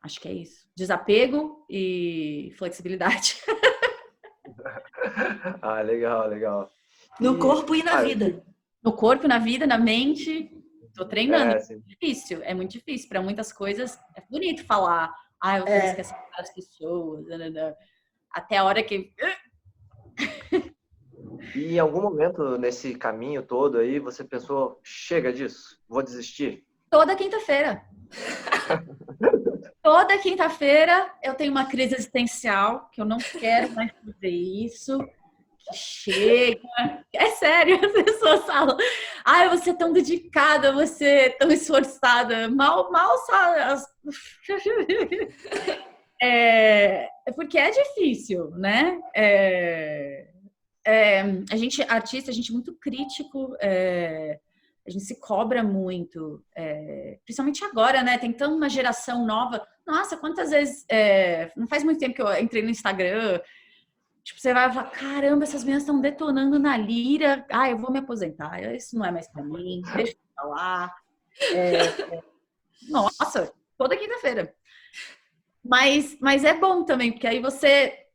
Acho que é isso. Desapego e flexibilidade. Legal, legal. No corpo e na vida. No corpo, na vida, na mente. Tô treinando. É muito difícil. Para muitas coisas, é bonito falar. Eu vou esquecer as pessoas. Até a hora que... E em algum momento nesse caminho todo aí, você pensou, chega disso, vou desistir? Toda quinta-feira. Toda quinta-feira eu tenho uma crise existencial, que eu não quero mais fazer isso, que chega. É sério, as pessoas falam, você é tão dedicada, você é tão esforçada. Mal sabe. Porque é difícil, né? A gente, artista, a gente é muito crítico, a gente se cobra muito, principalmente agora, né? Tem tanta uma geração nova. Nossa, quantas vezes... não faz muito tempo que eu entrei no Instagram. Tipo, você vai falar, caramba, essas meninas estão detonando na lira. Eu vou me aposentar. Isso não é mais pra mim. Deixa eu falar. Nossa, toda quinta-feira. Mas é bom também, porque aí você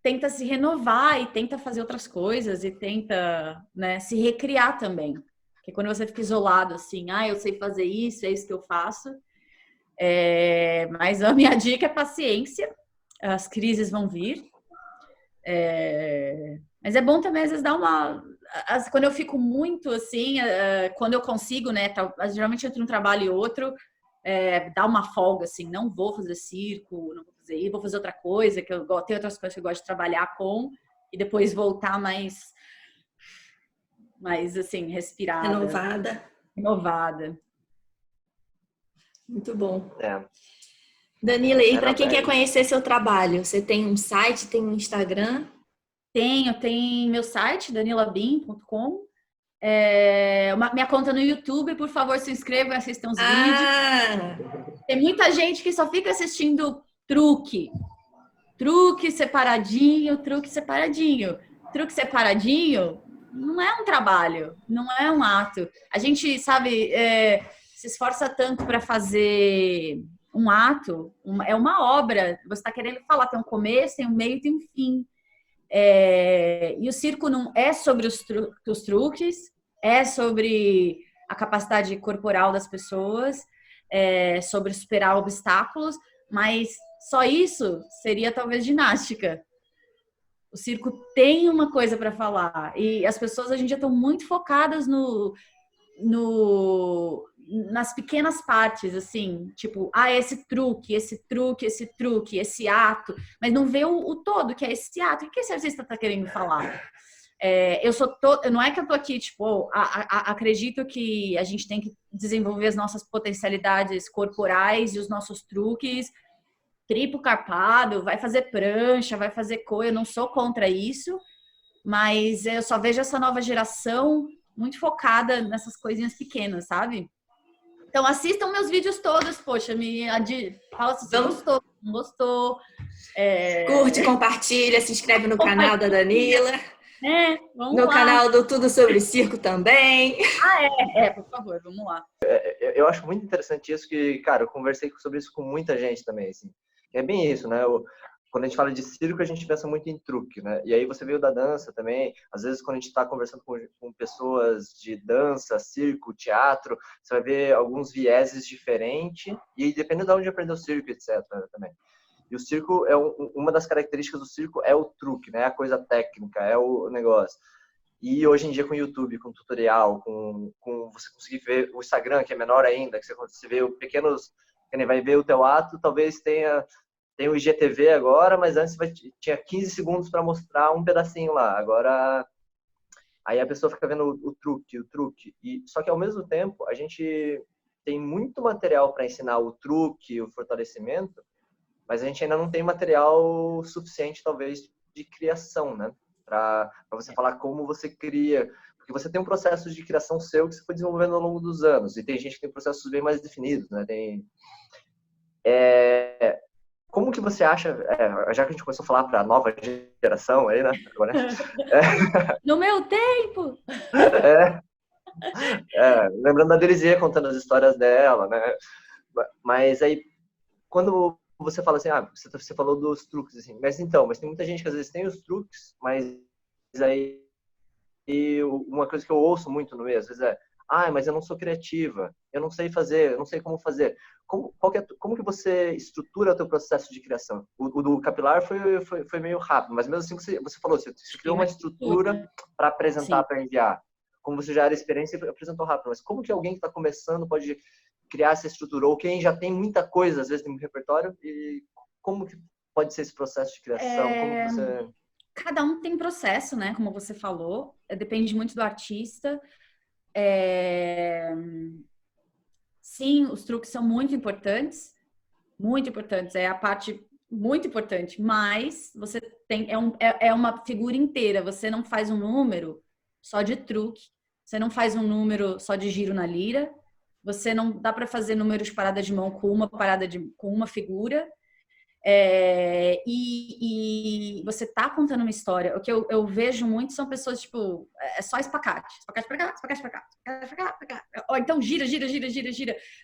tenta se renovar e tenta fazer outras coisas e tenta, né, se recriar também. Porque quando você fica isolado, assim, eu sei fazer isso, é isso que eu faço. Mas a minha dica é paciência. As crises vão vir. Mas é bom também, às vezes, dar uma... Quando eu fico muito, assim, quando eu consigo, né, geralmente entre um trabalho e outro, dar uma folga, assim, não vou fazer circo, não vou fazer isso, vou fazer outra coisa, que eu tenho outras coisas que eu gosto de trabalhar com, e depois voltar mais assim, respirada. Renovada. Muito bom. Danila, e para quem quer conhecer seu trabalho, você tem um site, tem um Instagram? Tenho meu site, danilabim.com. Minha conta no YouTube, por favor, se inscrevam e assistam os vídeos. Tem muita gente que só fica assistindo truque separadinho. Truque separadinho não é um trabalho, não é um ato. A gente, sabe, se esforça tanto para fazer um ato, é uma obra. Você está querendo falar, tem um começo, tem um meio, tem um fim. E o circo não é sobre os truques, é sobre a capacidade corporal das pessoas, sobre superar obstáculos, mas só isso seria talvez ginástica. O circo tem uma coisa para falar e as pessoas hoje em dia estão muito focadas nas pequenas partes, assim, tipo, esse truque, esse ato, mas não vê o todo, que é esse ato. O que esse artista está querendo falar? Não é que eu tô aqui, tipo, acredito que a gente tem que desenvolver as nossas potencialidades corporais e os nossos truques, triplo carpado, vai fazer prancha, vai fazer coisa, eu não sou contra isso, mas eu só vejo essa nova geração muito focada nessas coisinhas pequenas, sabe? Então assistam meus vídeos todos, poxa, fala se você gostou, não gostou. Curte, compartilha, se inscreve no canal da Danila. Vamos no lá. Canal do Tudo Sobre Circo também. Por favor, vamos lá. Eu acho muito interessante isso que, cara, eu conversei sobre isso com muita gente também, assim. É bem isso, né? quando a gente fala de circo, a gente pensa muito em truque, né? E aí você veio da dança também. Às vezes, quando a gente está conversando com pessoas de dança, circo, teatro, você vai ver alguns vieses diferentes. E aí, dependendo de onde aprendeu o circo, etc. também. E o circo, uma das características do circo é o truque, né? A coisa técnica, é o negócio. E hoje em dia com o YouTube, com tutorial, com você conseguir ver o Instagram, que é menor ainda, que você vê pequenos... Quem vai ver o teu ato, talvez tem o IGTV agora, mas antes tinha 15 segundos para mostrar um pedacinho lá. Agora, aí a pessoa fica vendo o truque. Só que, ao mesmo tempo, a gente tem muito material para ensinar o truque, o fortalecimento, mas a gente ainda não tem material suficiente, talvez, de criação, né? Para você falar como você cria. Porque você tem um processo de criação seu que você foi desenvolvendo ao longo dos anos. E tem gente que tem processos bem mais definidos, né? Como que você acha, já que a gente começou a falar para a nova geração aí, né? Agora, No meu tempo! Lembrando da Delizier contando as histórias dela, né? Mas aí, quando você fala assim, você falou dos truques, assim, mas tem muita gente que às vezes tem os truques, mas aí uma coisa que eu ouço muito no meio, às vezes mas eu não sou criativa, eu não sei fazer, eu não sei como fazer. Como que você estrutura o teu processo de criação? O do capilar foi meio rápido, mas mesmo assim você falou, você criou uma estrutura para apresentar, para enviar. Como você já era experiência, apresentou rápido, mas como que alguém que está começando pode criar essa estrutura? Ou quem já tem muita coisa, às vezes tem um repertório, e como que pode ser esse processo de criação? Como que você... Cada um tem processo, né? Como você falou, depende muito do artista. Sim, os truques são muito importantes, é a parte muito importante, mas você tem, uma figura inteira, você não faz um número só de truque, você não faz um número só de giro na lira, você não dá para fazer números de parada de mão com uma figura, e você tá contando uma história. O que eu vejo muito são pessoas, tipo, é só espacate pra cá, espacate pra cá, espacate pra cá. Ou então gira.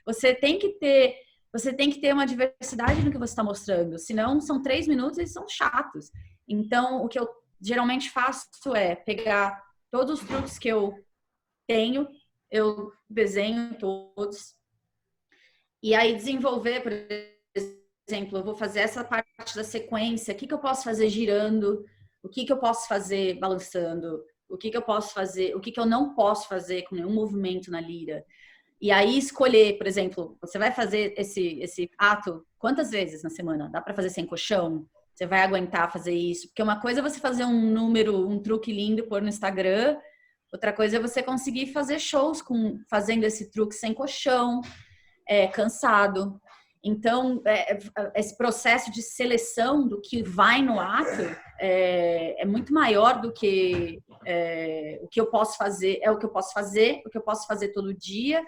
Você tem que ter uma diversidade no que você está mostrando, senão são 3 minutos e são chatos. Então, o que eu geralmente faço é pegar todos os truques que eu tenho, eu desenho todos, e aí desenvolver, por exemplo, eu vou fazer essa parte da sequência, o que eu posso fazer girando, o que eu posso fazer balançando, o que eu posso fazer, o que eu não posso fazer com nenhum movimento na lira. E aí escolher, por exemplo, você vai fazer esse ato quantas vezes na semana? Dá para fazer sem colchão? Você vai aguentar fazer isso? Porque uma coisa é você fazer um número, um truque lindo, pôr no Instagram, outra coisa é você conseguir fazer shows fazendo esse truque sem colchão, cansado. Então, esse processo de seleção do que vai no ato é muito maior do que o que eu posso fazer. É o que eu posso fazer, o que eu posso fazer todo dia,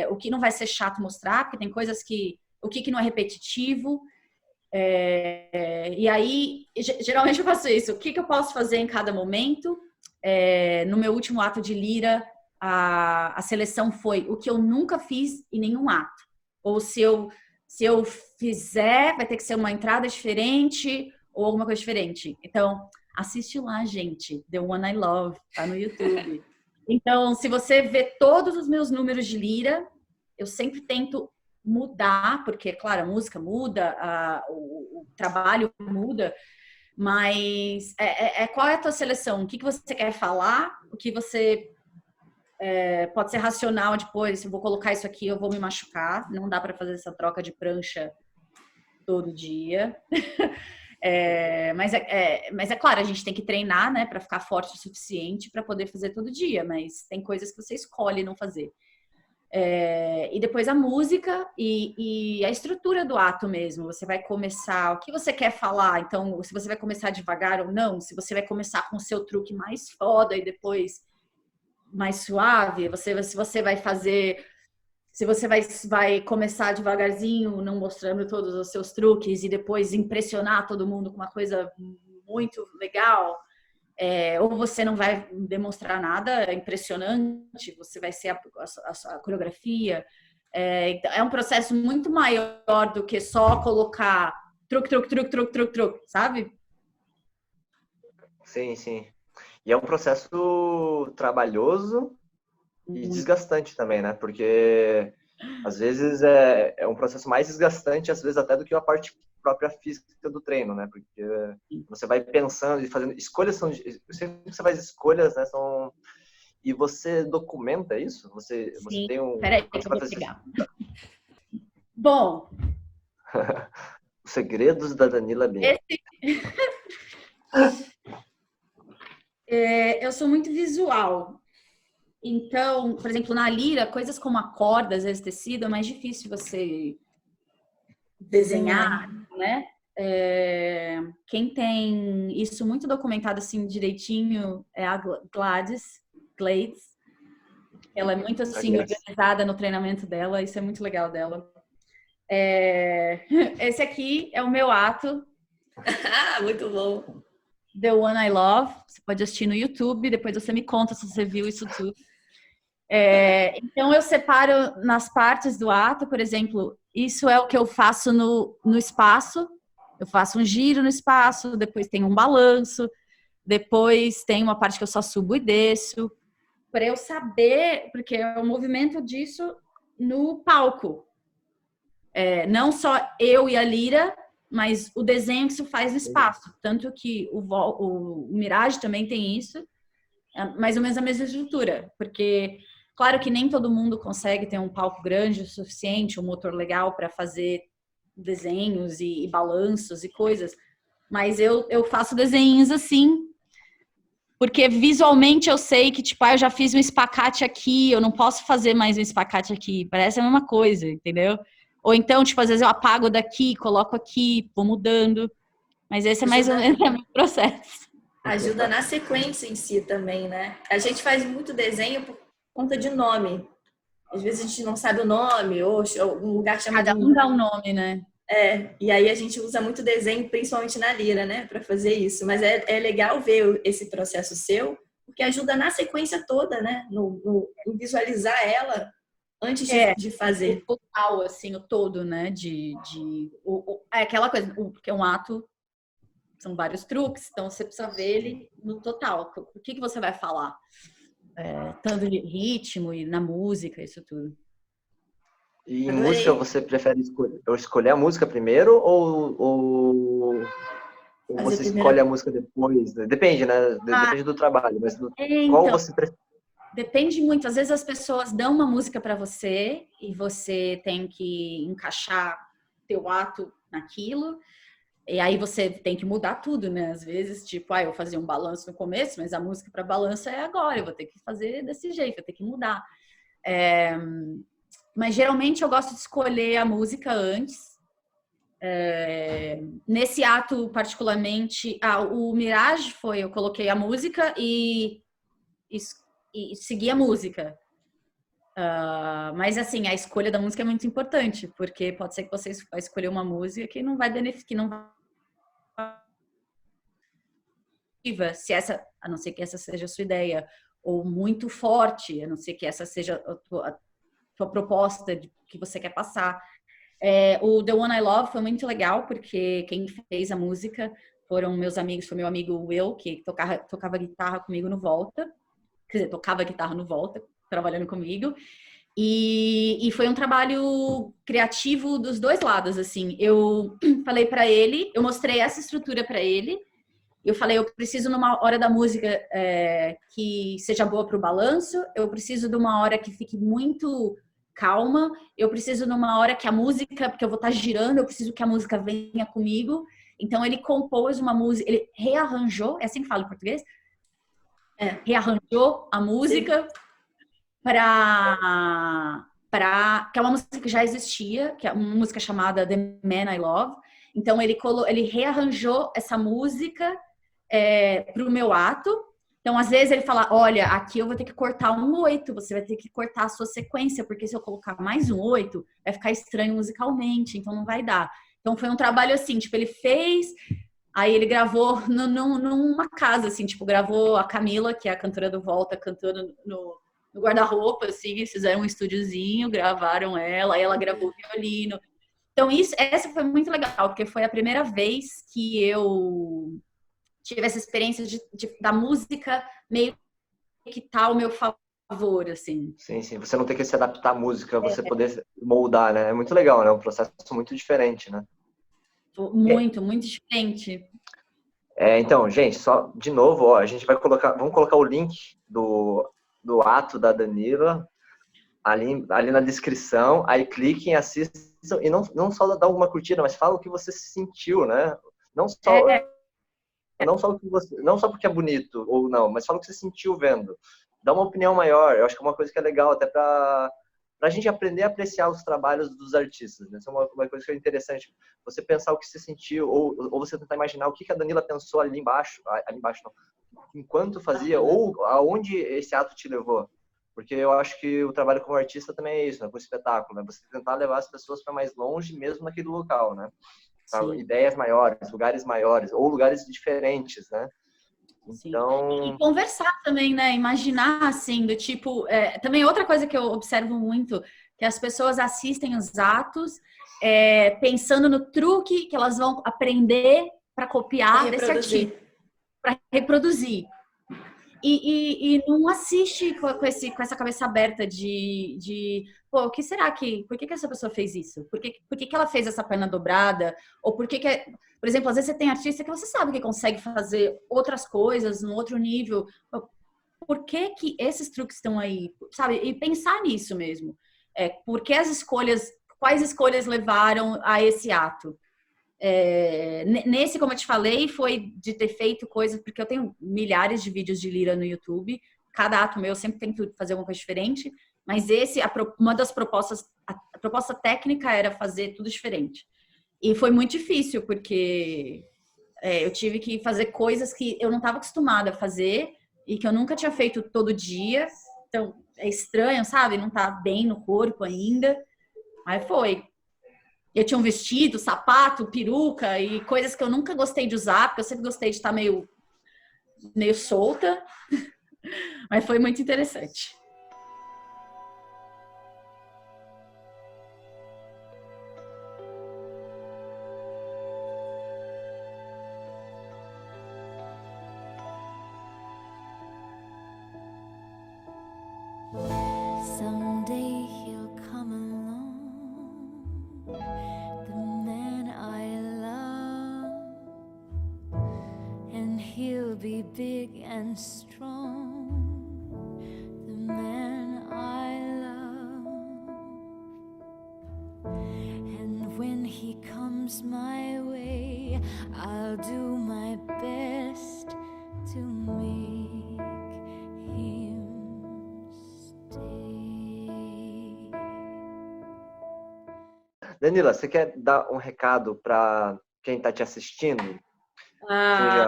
o que não vai ser chato mostrar, porque tem coisas o que não é repetitivo. E aí, geralmente eu faço isso. O que eu posso fazer em cada momento? No meu último ato de lira, a seleção foi o que eu nunca fiz em nenhum ato. Ou se eu fizer, vai ter que ser uma entrada diferente ou alguma coisa diferente. Então, assiste lá, gente. The One I Love, tá no YouTube. Então, se você vê todos os meus números de lira, eu sempre tento mudar, porque, claro, a música muda, o trabalho muda, mas qual é a tua seleção? O que você quer falar? O que você... pode ser racional depois, se eu vou colocar isso aqui, eu vou me machucar. Não dá para fazer essa troca de prancha todo dia. Mas é claro, a gente tem que treinar, né, para ficar forte o suficiente para poder fazer todo dia, mas tem coisas que você escolhe não fazer. E depois a música e a estrutura do ato mesmo. Você vai começar, o que você quer falar? Então, se você vai começar devagar ou não, se você vai começar com o seu truque mais foda e depois mais suave, se você vai fazer, se você vai começar devagarzinho, não mostrando todos os seus truques e depois impressionar todo mundo com uma coisa muito legal, ou você não vai demonstrar nada impressionante, você vai ser a coreografia. É um processo muito maior do que só colocar truque, truque, truque, truque, truque, truque, sabe? Sim, sim. E é um processo trabalhoso e desgastante também, né? Porque às vezes é um processo mais desgastante, às vezes até do que a parte própria física do treino, né? Porque você vai pensando e fazendo escolhas, sempre que você faz escolhas, né? E você documenta isso? Você Sim. tem um... Peraí, que eu vou pegar. Bom. Os segredos da Danila Bin. Eu sou muito visual. Então, por exemplo, na lira, coisas como a corda, às vezes tecido, é mais difícil você desenhar, né? Quem tem isso muito documentado assim direitinho é a Gladys Glades. Ela é muito assim organizada no treinamento dela, isso é muito legal dela. Esse aqui é o meu ato. Muito bom. The One I Love. Você pode assistir no YouTube, depois você me conta se você viu isso tudo. Então eu separo nas partes do ato, por exemplo, isso é o que eu faço no espaço. Eu faço um giro no espaço, depois tem um balanço, depois tem uma parte que eu só subo e desço, para eu saber, porque é o movimento disso no palco. Não só eu e a lira, mas o desenho que isso faz no espaço. Tanto que o Mirage também tem isso, mais ou menos a mesma estrutura, porque claro que nem todo mundo consegue ter um palco grande o suficiente, um motor legal para fazer desenhos e balanços e coisas, mas eu faço desenhos assim, porque visualmente eu sei que, tipo, eu já fiz um espacate aqui, eu não posso fazer mais um espacate aqui, parece a mesma coisa, entendeu? Ou então, tipo, às vezes eu apago daqui, coloco aqui, vou mudando, mas esse é mais ou menos o meu processo. Ajuda na sequência em si também, né? A gente faz muito desenho por conta de nome. Às vezes a gente não sabe o nome, ou um lugar chama Cada um dá um nome, né? E aí a gente usa muito desenho, principalmente na lira, né? Para fazer isso. Mas é legal ver esse processo seu, porque ajuda na sequência toda, né? Em visualizar ela antes de fazer. O total, assim, o todo, né? É aquela coisa, porque é um ato, são vários truques, então você precisa ver ele no total. O que você vai falar? Tanto de ritmo e na música, isso tudo. E em música, você prefere escolher a música primeiro ou você escolhe a música depois? Depende, né? Depende do trabalho, mas qual você prefere? Depende muito. Às vezes as pessoas dão uma música para você e você tem que encaixar teu ato naquilo. E aí você tem que mudar tudo, né? Às vezes, tipo, eu fazia um balanço no começo, mas a música para balanço é agora. Eu vou ter que fazer desse jeito, vou ter que mudar. Mas geralmente eu gosto de escolher a música antes. Nesse ato particularmente, o Mirage eu coloquei a música e segui a música. Mas assim, a escolha da música é muito importante, porque pode ser que você vai escolher uma música que não vai beneficiar, que não vai... Se essa, a não ser que essa seja a sua ideia, ou muito forte, a não ser que essa seja a tua proposta que você quer passar. O The One I Love foi muito legal, porque quem fez a música foram meus amigos, foi meu amigo Will, que tocava guitarra comigo no Volta, quer dizer, tocava guitarra no Volta, trabalhando comigo, e foi um trabalho criativo dos dois lados, assim. Eu falei para ele, eu mostrei essa estrutura para ele, eu falei, eu preciso numa hora da música que seja boa para o balanço, eu preciso de uma hora que fique muito calma, eu preciso numa hora que a música, porque eu vou estar girando, eu preciso que a música venha comigo. Então ele compôs uma música, ele rearranjou, é assim que fala em português? Rearranjou a música para que é uma música que já existia, que é uma música chamada The Man I Love. Então ele rearranjou essa música para o meu ato. Então, às vezes ele fala, olha, aqui eu vou ter que cortar um 8, você vai ter que cortar a sua sequência, porque se eu colocar mais um 8, vai ficar estranho musicalmente, então não vai dar. Então foi um trabalho assim, tipo, ele fez, aí ele gravou numa casa, assim, tipo, gravou a Camila, que é a cantora do Volta, cantando no guarda-roupa, assim, eles fizeram um estúdiozinho, gravaram ela, aí ela gravou o violino. Então, essa foi muito legal, porque foi a primeira vez que eu tive essa experiência da música meio que tá ao meu favor, assim. Sim, sim. Você não tem que se adaptar à música, você poder moldar, né? É muito legal, né? É um processo muito diferente, né? Muito, muito diferente. Então, gente, só de novo, ó, a gente vamos colocar o link do ato da Danila ali na descrição, aí cliquem, assistam, e não só dá uma curtida, mas fala o que você sentiu, né? Não só, não só o que você, não só porque é bonito ou não, mas fala o que você sentiu vendo. Dá uma opinião maior, eu acho que é uma coisa que é legal até para a gente aprender a apreciar os trabalhos dos artistas, né? Isso é uma coisa que é interessante. Você pensar o que você sentiu, ou você tentar imaginar o que a Danila pensou ali embaixo não, enquanto fazia, ou aonde esse ato te levou. Porque eu acho que o trabalho como artista também é isso, né? Com o espetáculo, né? Você tentar levar as pessoas para mais longe, mesmo naquele local, né? Para ideias maiores, lugares maiores, ou lugares diferentes, né? Então... E conversar também, né? Imaginar, assim, do tipo... também outra coisa que eu observo muito, que as pessoas assistem os atos pensando no truque que elas vão aprender para copiar desse artista. Para reproduzir. E não assiste com essa cabeça aberta pô, o que será por que essa pessoa fez isso? Por que ela fez essa perna dobrada? Ou por exemplo, às vezes você tem artista que você sabe que consegue fazer outras coisas num outro nível. Por que esses truques estão aí? Sabe? E pensar nisso mesmo. Quais escolhas levaram a esse ato? Nesse, como eu te falei, foi de ter feito coisas, porque eu tenho milhares de vídeos de lira no YouTube, cada ato meu eu sempre tento fazer uma coisa diferente, mas uma das propostas, a proposta técnica era fazer tudo diferente. E foi muito difícil, porque eu tive que fazer coisas que eu não estava acostumada a fazer e que eu nunca tinha feito todo dia, então é estranho, sabe? Não tá bem no corpo ainda, mas foi. Eu tinha um vestido, sapato, peruca e coisas que eu nunca gostei de usar, porque eu sempre gostei de estar meio solta. Mas foi muito interessante. Big and strong, the man I love. And when he comes my way, I'll do my best to make him stay. Danila, você quer dar um recado para quem está te assistindo?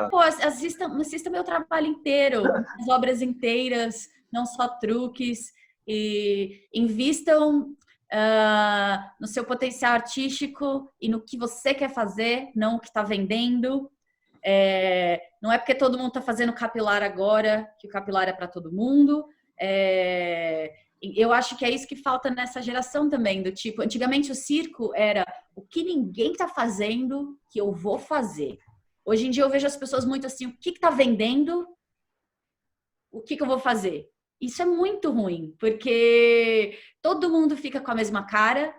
Pô, assista meu trabalho inteiro, as obras inteiras, não só truques, e invistam no seu potencial artístico e no que você quer fazer, não o que está vendendo. Não é porque todo mundo está fazendo capilar agora que o capilar é para todo mundo. Eu acho que é isso que falta nessa geração também, do tipo, antigamente o circo era o que ninguém está fazendo que eu vou fazer. Hoje em dia eu vejo as pessoas muito assim, o que está vendendo, o que eu vou fazer? Isso é muito ruim, porque todo mundo fica com a mesma cara,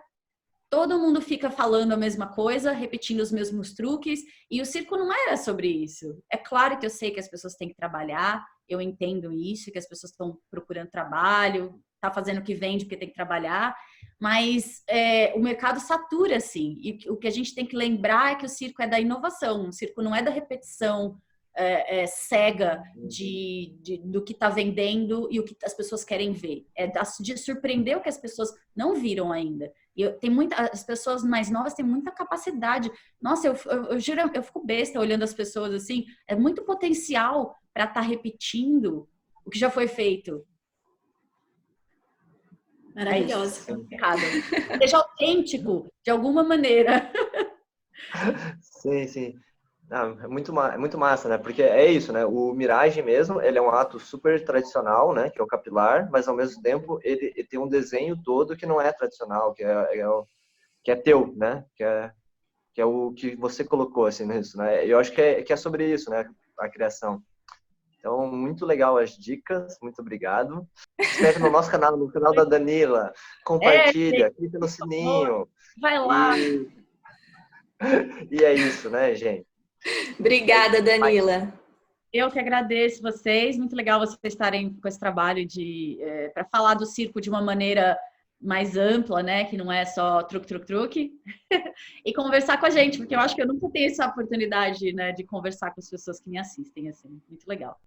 todo mundo fica falando a mesma coisa, repetindo os mesmos truques, e o circo não era sobre isso. É claro que eu sei que as pessoas têm que trabalhar, eu entendo isso, que as pessoas estão procurando trabalho, tá fazendo o que vende porque tem que trabalhar, mas o mercado satura, assim, e o que a gente tem que lembrar é que o circo é da inovação, o circo não é da repetição cega do que está vendendo e o que as pessoas querem ver. De surpreender o que as pessoas não viram ainda. E as pessoas mais novas têm muita capacidade. Nossa, eu juro, eu fico besta olhando as pessoas assim. É muito potencial para estar repetindo o que já foi feito. Maravilhosa. Seja autêntico, de alguma maneira. Sim, sim. É muito massa, né? Porque é isso, né? O Mirage mesmo, ele é um ato super tradicional, né? Que é o capilar, mas ao mesmo tempo ele tem um desenho todo que não é tradicional, que que é teu, né? Que é o que você colocou assim nisso, né? Eu acho que é sobre isso, né? A criação. Então, muito legal as dicas, muito obrigado. Se inscreve no nosso canal, no canal da Danila, compartilha, clica no sininho. Vai lá. E é isso, né, gente? Obrigada, Danila. Eu que agradeço vocês. Muito legal vocês estarem com esse trabalho para falar do circo de uma maneira mais ampla, né? Que não é só truque. E conversar com a gente, porque eu acho que eu nunca tenho essa oportunidade, né, de conversar com as pessoas que me assistem, assim. Muito legal.